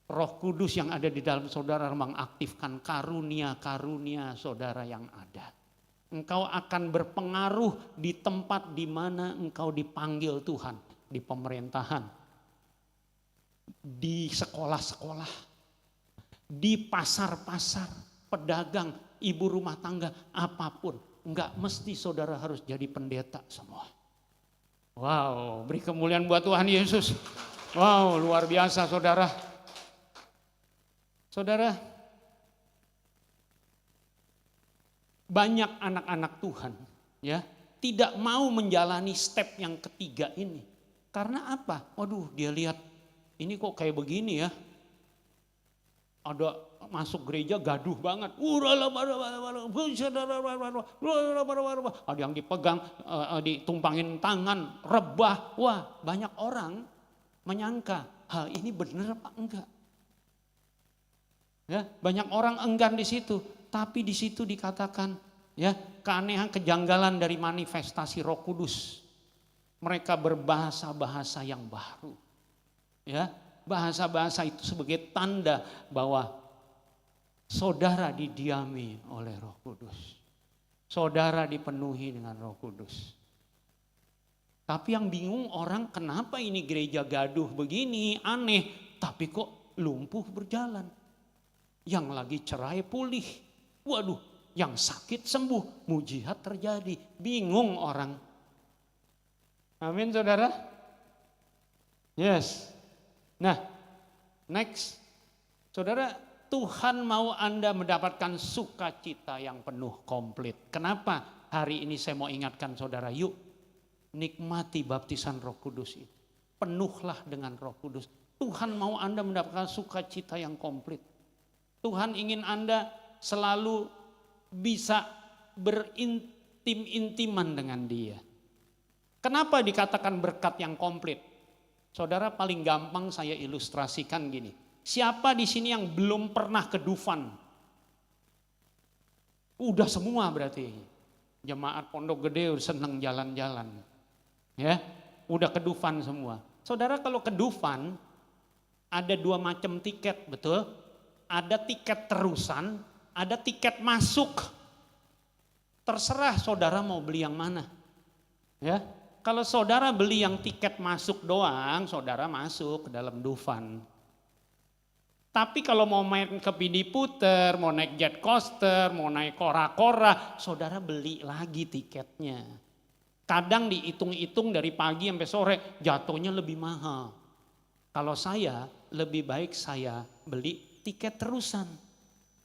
Roh Kudus yang ada di dalam saudara mengaktifkan karunia-karunia saudara yang ada. Engkau akan berpengaruh di tempat di mana engkau dipanggil Tuhan. Di pemerintahan, di sekolah-sekolah, di pasar-pasar, pedagang, ibu rumah tangga, apapun. Enggak mesti saudara harus jadi pendeta semua. Wow, beri kemuliaan buat Tuhan Yesus. Wow, luar biasa saudara. Saudara, banyak anak-anak Tuhan ya tidak mau menjalani step yang ketiga ini. Karena apa? Waduh, dia lihat ini kok kayak begini ya. Ada masuk gereja gaduh banget. Ada yang dipegang, ditumpangin tangan, rebah. Wah, banyak orang menyangka hal ini benar apa enggak. Ya, banyak orang enggan di situ. Tapi di situ dikatakan ya keanehan kejanggalan dari manifestasi Roh Kudus. Mereka berbahasa-bahasa yang baru. Ya, bahasa-bahasa itu sebagai tanda bahwa saudara didiami oleh Roh Kudus. Saudara dipenuhi dengan Roh Kudus. Tapi yang bingung orang, kenapa ini gereja gaduh begini, aneh, tapi kok lumpuh berjalan. Yang lagi cerai pulih. Waduh, yang sakit sembuh, mujizat terjadi. Bingung orang. Amin saudara. Yes. Nah, next. Saudara, Tuhan mau Anda mendapatkan sukacita yang penuh, komplit. Kenapa hari ini saya mau ingatkan saudara, yuk nikmati baptisan Roh Kudus itu. Penuhlah dengan Roh Kudus. Tuhan mau Anda mendapatkan sukacita yang komplit. Tuhan ingin Anda selalu bisa berintim-intiman dengan Dia. Kenapa dikatakan berkat yang komplit? Saudara, paling gampang saya ilustrasikan gini. Siapa di sini yang belum pernah ke Dufan? Udah semua berarti. Jemaat Pondok Gede udah seneng jalan-jalan. Ya, udah ke Dufan semua. Saudara, kalau ke Dufan ada dua macam tiket, betul? Ada tiket terusan, ada tiket masuk. Terserah saudara mau beli yang mana. Ya, kalau saudara beli yang tiket masuk doang, saudara masuk ke dalam Dufan. Tapi kalau mau main ke Pidi Puter, mau naik jet coaster, mau naik kora-kora, saudara beli lagi tiketnya. Kadang dihitung-hitung dari pagi sampai sore, jatuhnya lebih mahal. Kalau saya, lebih baik saya beli tiket terusan.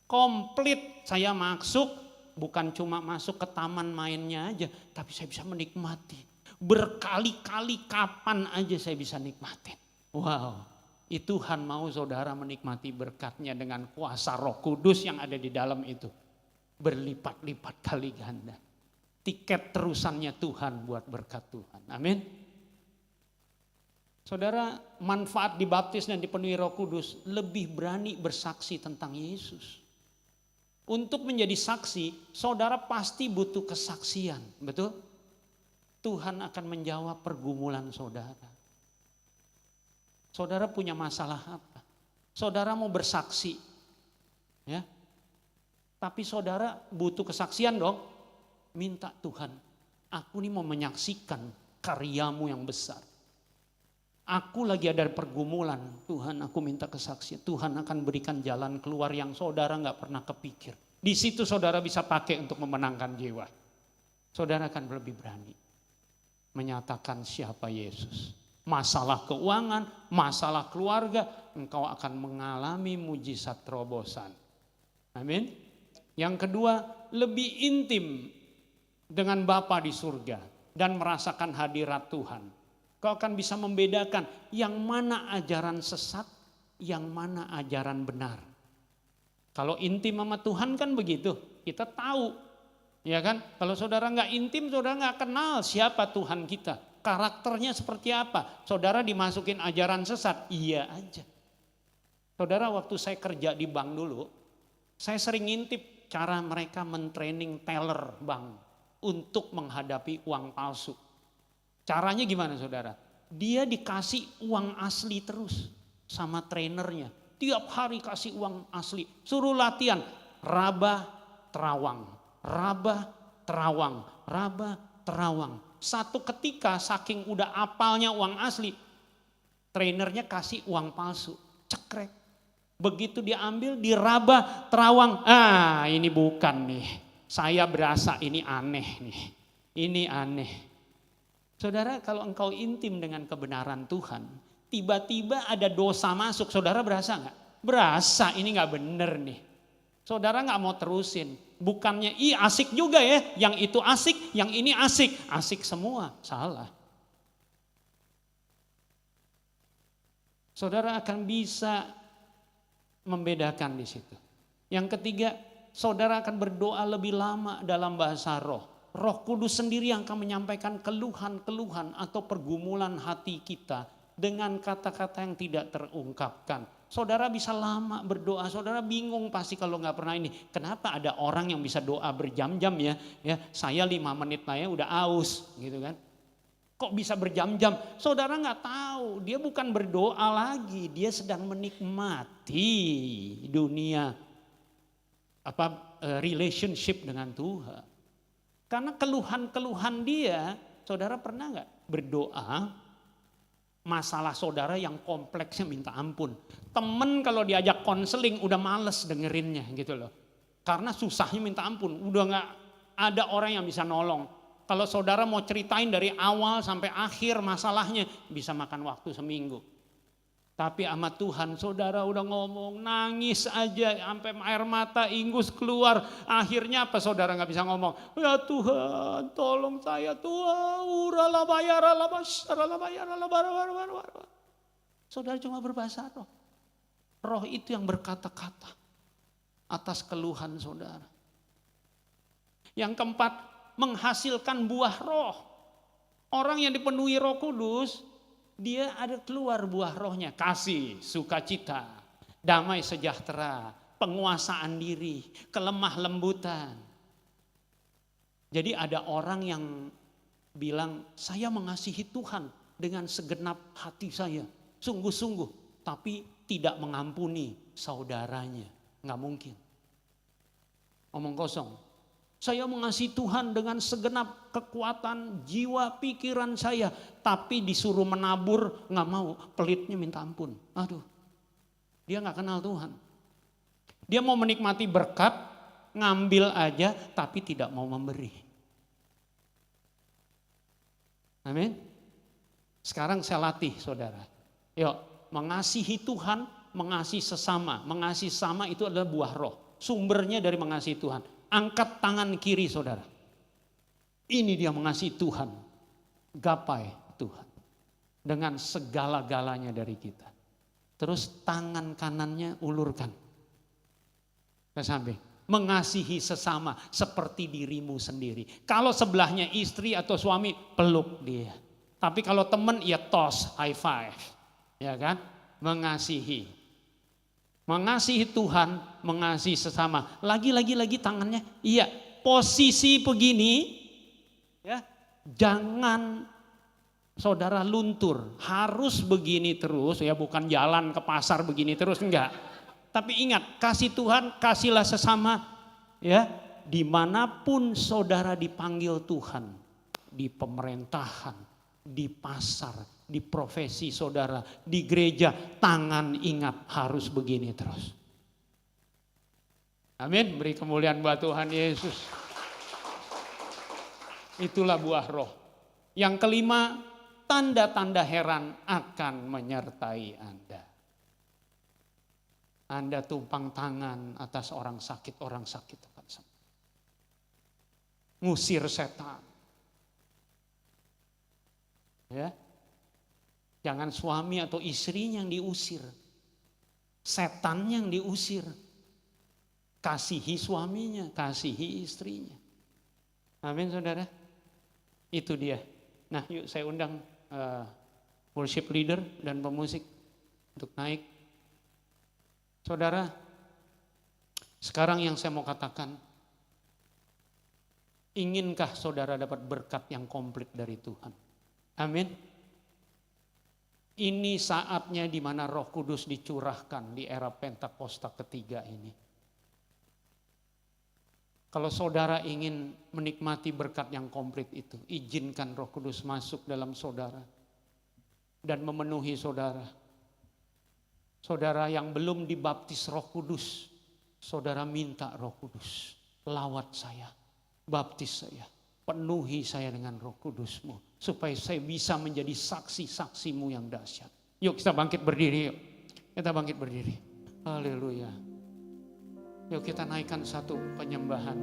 Komplit saya masuk, bukan cuma masuk ke taman mainnya aja, tapi saya bisa menikmati. Berkali-kali kapan aja saya bisa nikmatin. Wow, Tuhan mau saudara menikmati berkatnya dengan kuasa Roh Kudus yang ada di dalam itu. Berlipat-lipat kali ganda. Tiket terusannya Tuhan buat berkat Tuhan. Amin. Saudara, manfaat dibaptis dan dipenuhi Roh Kudus lebih berani bersaksi tentang Yesus. Untuk menjadi saksi, saudara pasti butuh kesaksian, betul? Tuhan akan menjawab pergumulan saudara. Saudara punya masalah apa? Saudara mau bersaksi, ya? Tapi saudara butuh kesaksian dong. Minta Tuhan, aku ini mau menyaksikan karyamu yang besar. Aku lagi ada pergumulan, Tuhan aku minta kesaksian. Tuhan akan berikan jalan keluar yang saudara gak pernah kepikir. Di situ saudara bisa pakai untuk memenangkan jiwa. Saudara akan lebih berani menyatakan siapa Yesus. Masalah keuangan, masalah keluarga, engkau akan mengalami mujizat terobosan. Amin. Yang kedua, lebih intim dengan Bapa di surga dan merasakan hadirat Tuhan. Kau akan bisa membedakan yang mana ajaran sesat, yang mana ajaran benar. Kalau intim sama Tuhan kan begitu, kita tahu. Ya kan? Kalau saudara nggak intim, saudara nggak kenal siapa Tuhan kita. Karakternya seperti apa? Saudara dimasukin ajaran sesat, iya aja. Saudara, waktu saya kerja di bank dulu, saya sering ngintip cara mereka mentraining teller bank untuk menghadapi uang palsu. Caranya gimana saudara? Dia dikasih uang asli terus sama trainernya. Tiap hari kasih uang asli. Suruh latihan. Raba, terawang. Raba, terawang. Raba, terawang. Satu ketika saking udah apalnya uang asli, trainernya kasih uang palsu. Cekrek. Begitu diambil, diraba, terawang. Ah, ini bukan nih. Saya berasa ini aneh nih. Ini aneh. Saudara, kalau engkau intim dengan kebenaran Tuhan, tiba-tiba ada dosa masuk, saudara berasa nggak? Berasa ini nggak bener nih. Saudara nggak mau terusin. Bukannya asik juga ya, yang itu asik, yang ini asik. Asik semua, salah. Saudara akan bisa membedakan di situ. Yang ketiga, saudara akan berdoa lebih lama dalam bahasa roh. Roh Kudus sendiri yang akan menyampaikan keluhan-keluhan atau pergumulan hati kita dengan kata-kata yang tidak terungkapkan. Saudara bisa lama berdoa, saudara bingung pasti kalau nggak pernah ini. Kenapa ada orang yang bisa doa berjam-jam ya? Ya, saya 5 menit aja udah aus gitu kan. Kok bisa berjam-jam? Saudara nggak tahu, dia bukan berdoa lagi, dia sedang menikmati dunia relationship dengan Tuhan. Karena keluhan-keluhan dia, saudara pernah nggak berdoa masalah saudara yang kompleksnya minta ampun. Temen kalau diajak konseling udah males dengerinnya gitu loh. Karena susahnya minta ampun, udah nggak ada orang yang bisa nolong. Kalau saudara mau ceritain dari awal sampai akhir masalahnya bisa makan waktu seminggu. Tapi sama Tuhan saudara udah ngomong nangis aja sampai air mata ingus keluar. Akhirnya apa saudara nggak bisa ngomong? Ya Tuhan tolong saya Tuhan. Saudara cuma berbahasa roh. Roh itu yang berkata-kata atas keluhan saudara. Yang keempat, menghasilkan buah roh. Orang yang dipenuhi Roh Kudus, dia ada keluar buah rohnya. Kasih, sukacita, damai sejahtera, penguasaan diri, kelemah lembutan. Jadi ada orang yang bilang, saya mengasihi Tuhan dengan segenap hati saya. Sungguh-sungguh, tapi tidak mengampuni saudaranya. Nggak mungkin. Omong kosong. Saya mengasihi Tuhan dengan segenap kekuatan jiwa pikiran saya. Tapi disuruh menabur nggak mau, pelitnya minta ampun. Aduh, dia nggak kenal Tuhan. Dia mau menikmati berkat, ngambil aja tapi tidak mau memberi. Amin. Sekarang saya latih saudara. Yuk, mengasihi Tuhan, mengasihi sesama. Mengasihi sesama itu adalah buah roh. Sumbernya dari mengasihi Tuhan. Angkat tangan kiri saudara. Ini dia mengasihi Tuhan. Gapai Tuhan. Dengan segala-galanya dari kita. Terus tangan kanannya ulurkan ke samping. Mengasihi sesama seperti dirimu sendiri. Kalau sebelahnya istri atau suami, peluk dia. Tapi kalau teman, ya tos, high five. Ya kan? Mengasihi. Mengasihi Tuhan, mengasihi sesama. Lagi tangannya. Iya, posisi begini ya. Jangan saudara luntur. Harus begini terus ya, bukan jalan ke pasar begini terus, enggak. Tapi ingat, kasih Tuhan, kasihlah sesama ya. Dimanapun saudara dipanggil Tuhan, di pemerintahan, di pasar, di profesi saudara, di gereja, tangan ingat harus begini terus. Amin, beri kemuliaan buat Tuhan Yesus. Itulah buah roh. Yang kelima, tanda-tanda heran akan menyertai Anda. Anda tumpang tangan atas orang sakit akan sembuh. Ngusir setan. Ya. Jangan suami atau istrinya yang diusir. Setan yang diusir. Kasihi suaminya, kasihi istrinya. Amin saudara. Itu dia. Nah yuk saya undang worship leader dan pemusik untuk naik. Saudara, sekarang yang saya mau katakan. Inginkah saudara dapat berkat yang komplit dari Tuhan? Amin. Ini saatnya di mana Roh Kudus dicurahkan di era Pentakosta ketiga ini. Kalau saudara ingin menikmati berkat yang komplit itu, izinkan Roh Kudus masuk dalam saudara dan memenuhi saudara. Saudara yang belum dibaptis Roh Kudus, saudara minta Roh Kudus, lawat saya, baptis saya, penuhi saya dengan Roh Kudus-Mu. Supaya saya bisa menjadi saksi-saksimu yang dahsyat. Yuk kita bangkit berdiri yuk. Kita bangkit berdiri. Haleluya. Yuk kita naikkan satu penyembahan.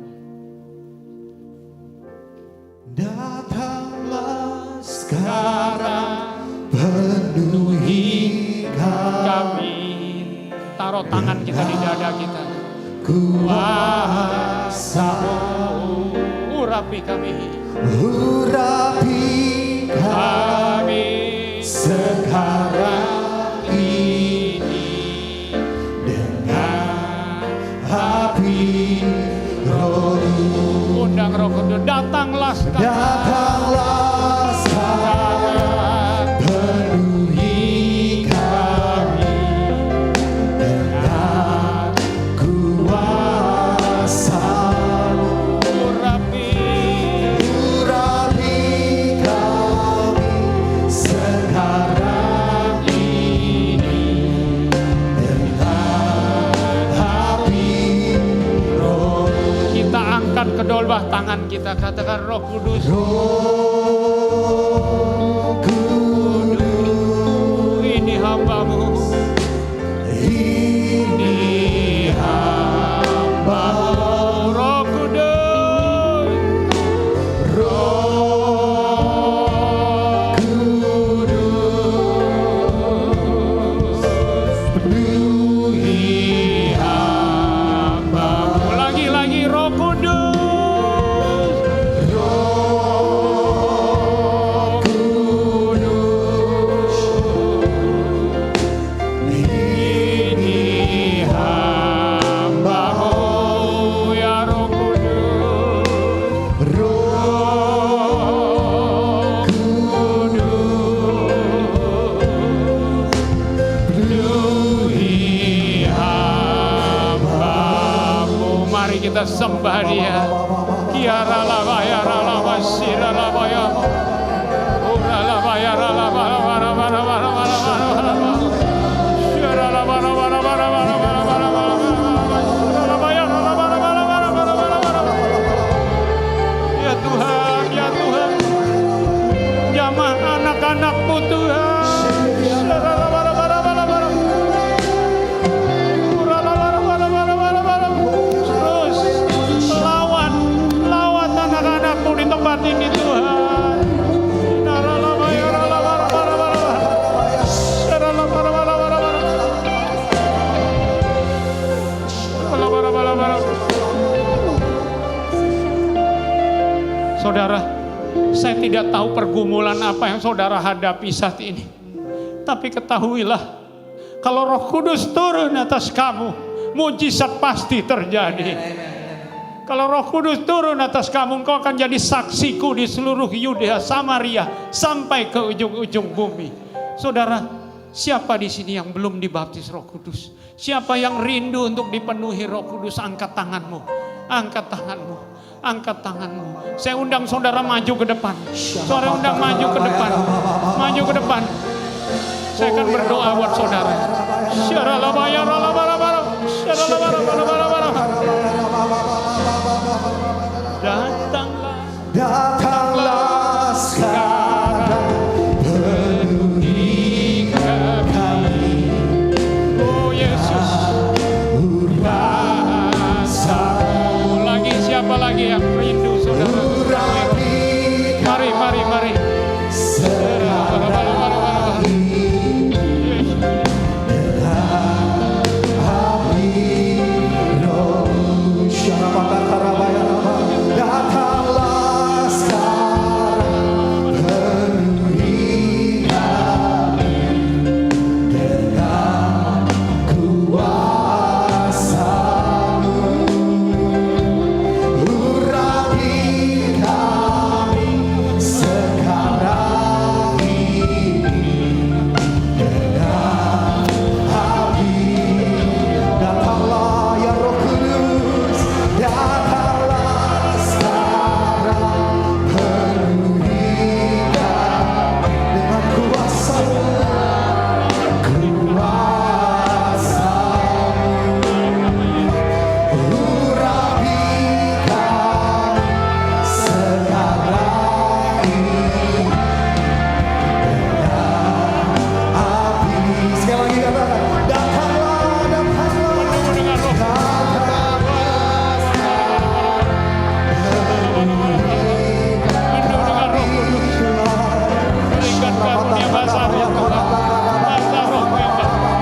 Datanglah sekarang, penuhi
kami. Taruh tangan kita di dada kita.
Kuasa
urapi kami.
Urapi kami sekarang ini dengan api Roh-Mu.
Undang Roh Kudus, datanglah sekarang.
Datanglah sekarang, penuhi kami dengan kuasa. Urapi kami sekarang ini dengan api Roh.
Kita angkat kedua belah tangan kita, katakan Roh Kudus.
Roh Kudus,
ini hamba-Mu.
ini hamba-Mu.
Roh Kudus.
Roh Kudus,
dia. Kiara la bayara la basira la bayara. Ura la bayara la bara bara bara bara bara bara. Kiara la bara bara bara bara bara bara bara. La bayara la bara bara bara bara bara bara. Ya Tuhan, ya Tuhan. Jamah anak-anak-Mu Tuhan. Terus lawan anak-anak-Mu di tempat ini Tuhan. Saudara, saya tidak tahu pergumulan apa yang saudara hadapi saat ini. Tapi ketahuilah, kalau Roh Kudus turun atas kamu, mujizat pasti terjadi. Kalau Roh Kudus turun atas kamu, engkau akan jadi saksiku di seluruh Yudea, Samaria, sampai ke ujung-ujung bumi. Saudara, siapa di sini yang belum dibaptis Roh Kudus? Siapa yang rindu untuk dipenuhi Roh Kudus? Angkat tanganmu, angkat tanganmu, angkat tanganmu. Saya undang saudara maju ke depan. Saudara undang maju ke depan, maju ke depan. Saya akan berdoa buat saudara. Datanglah,
Datanglah sekarang, penuhi kami.
oh Yesus.
Urasamu,
Lagi siapa lagi yang rindu saudara? Mari, mari, mari.
Datanglah sekarang, penuhi kami dengan kuasa-Mu. Urapi kami sekarang ini dengan api. Datanglah ya Roh Kudus, datanglah sekarang, penuhi kami dengan kuasa-Mu. Urapi kami sekarang ini dengan api. Sekali lagi katakan, datanglah, datanglah,
Berikan karunia basah roh Tuhan. Basah roh Tuhan.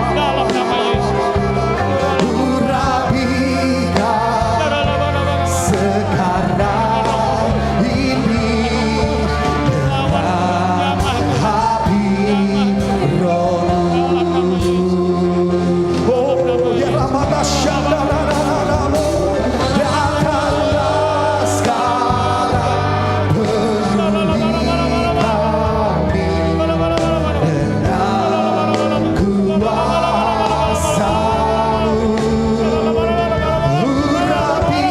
Dalam nama Yesus.
urapi kami sekarang ini dengan api Roh. Oh, ya Rabbana Shandana, datanglah sekarang, penuhi kami dengan kuasa-Mu. Urapi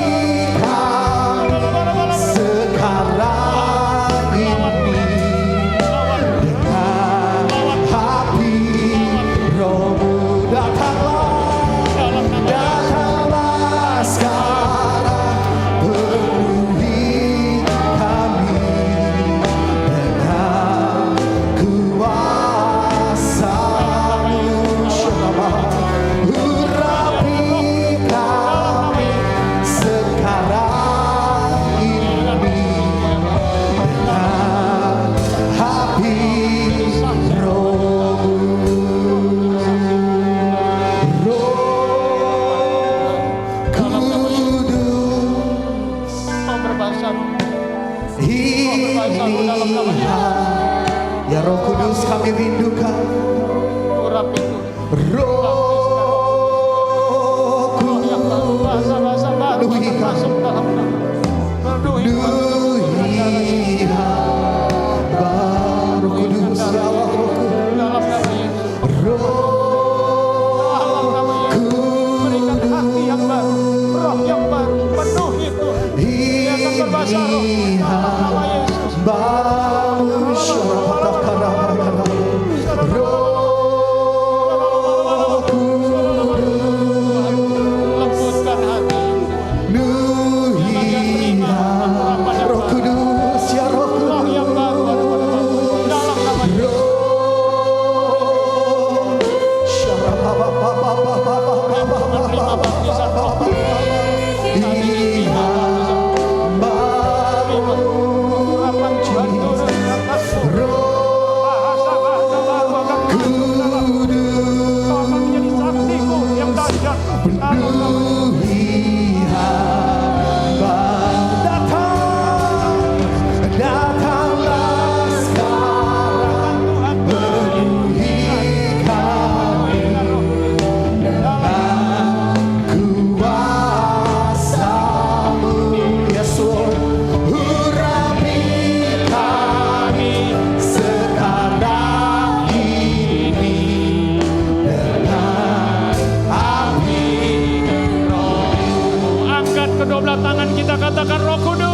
kami sekarang ini dengan api Roh-Mu. Datanglah sekarang, penuhi kami dengan kuasa-Mu. Urapi kami sekarang ini dengan api Roh-Mu. Roh Kudus,
Kau berbahasa roh.
inilah ya Roh Kudus kami rindukan.
Urapi Tuhan.
Roh
Yang baru, bahasa-bahasa baru akan masuk dalam nama. Penuhi
Kudus, hamba Roh Kudus, ya Allah, Roh Kudus.
dalam nama Yesus.
Roh
Dalam nama Yesus. Berikan hati yang baru, roh yang baru, penuhi Tuhan.
hambamu, Roh
Lembutkan hati
penuhi Roh Kudus, ya Roh
Roh yang baru dalam nama Yesus. Menerima baptisan Roh Kudus. Urapan Tuhan turun atasmu. Bahasa-bahasa baru akan muncul dalammu. Kau akan menjadi saksiku yang dahsyat. Dalam nama
Datanglah sekarang,
Tuhan
penuhi kami dengan kuasa-Mu, Yesus. Urapi kami sekarang ini dengan api Roh-Mu.
angkat kedua belah tangan kita, katakan Roh Kudus.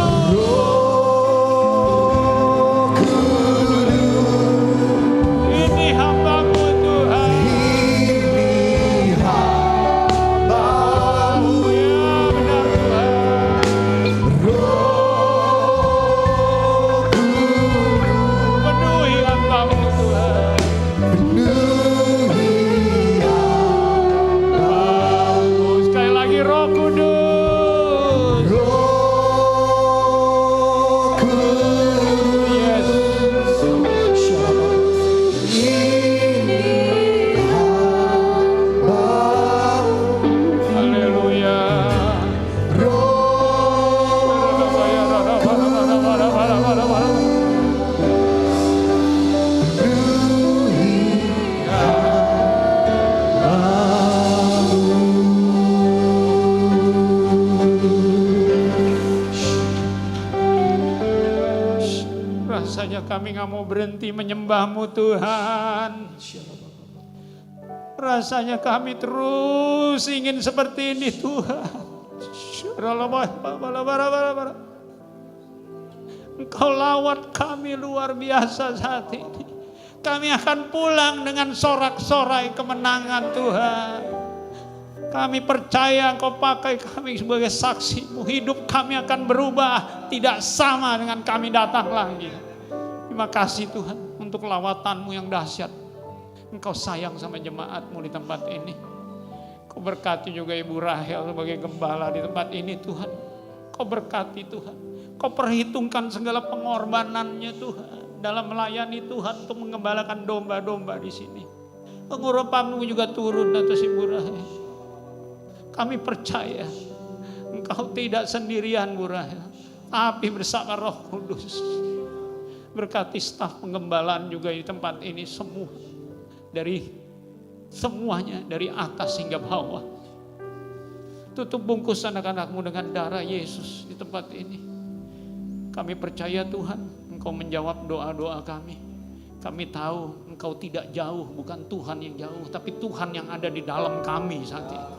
Ini hambamu Tuhan.
Ini hambamu,
Ya benar Tuhan.
Roh
Penuhi hambamu Tuhan.
penuhi
Hambamu. Sekali lagi Roh Kudus.
Roh Kudus.
Yes.
Ini hambamu,
Haleluya. Rasanya kami nggak mau berhenti menyembah-Mu Tuhan. Rasanya kami terus ingin seperti ini Tuhan. Engkau lawat kami luar biasa saat ini. Kami akan pulang dengan sorak-sorai kemenangan Tuhan. Kami percaya Engkau pakai kami sebagai saksi-Mu. Hidup kami akan berubah, tidak sama dengan kami datang lagi. Terima kasih Tuhan untuk lawatan-Mu yang dahsyat. Engkau sayang sama jemaat-Mu di tempat ini. Kau berkati juga Ibu Rahel sebagai gembala di tempat ini Tuhan. Kau berkati Tuhan. Kau perhitungkan segala pengorbanannya Tuhan. Dalam melayani Tuhan untuk mengembalakan domba-domba di sini. Pengurapan-Mu juga turun atas Ibu Rahel. Kami percaya Engkau tidak sendirian Bu Rahel. Tapi bersama Roh Kudus. Berkati staf penggembalaan juga di tempat ini semua. Semuanya dari atas hingga bawah. Tutup bungkus anak-anak-Mu dengan darah Yesus di tempat ini. Kami percaya Tuhan, Engkau menjawab doa-doa kami. Kami tahu Engkau tidak jauh, bukan Tuhan yang jauh, tapi Tuhan yang ada di dalam kami saat ini.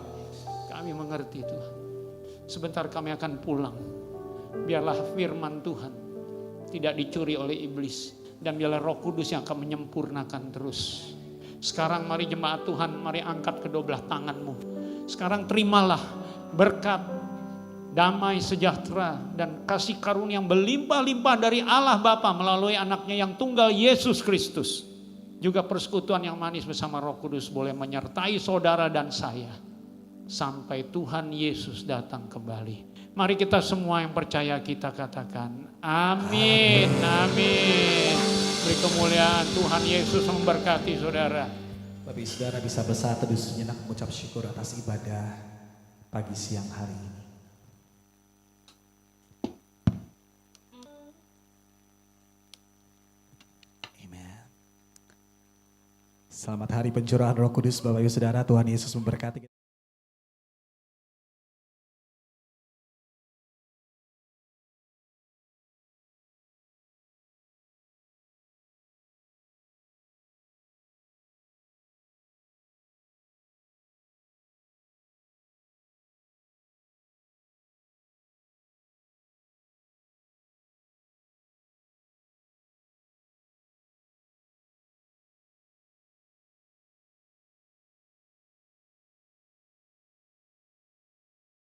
Kami mengerti Tuhan. Sebentar kami akan pulang. Biarlah firman Tuhan tidak dicuri oleh iblis. Dan biarlah Roh Kudus yang akan menyempurnakan terus. Sekarang mari jemaat Tuhan, mari angkat kedua belah tanganmu. Sekarang terimalah berkat, damai, sejahtera, dan kasih karunia yang berlimpah-limpah dari Allah Bapa melalui anaknya yang tunggal Yesus Kristus. Juga persekutuan yang manis bersama Roh Kudus boleh menyertai saudara dan saya. Sampai Tuhan Yesus datang kembali. Mari kita semua yang percaya kita katakan amin, amin. Beri kemuliaan Tuhan Yesus memberkati saudara.
Bapak Saudara bisa bersatu di sejenak mengucap syukur atas ibadah pagi siang hari ini. Amen. Selamat hari pencurahan Roh Kudus Bapak Ibu Saudara, Tuhan Yesus memberkati.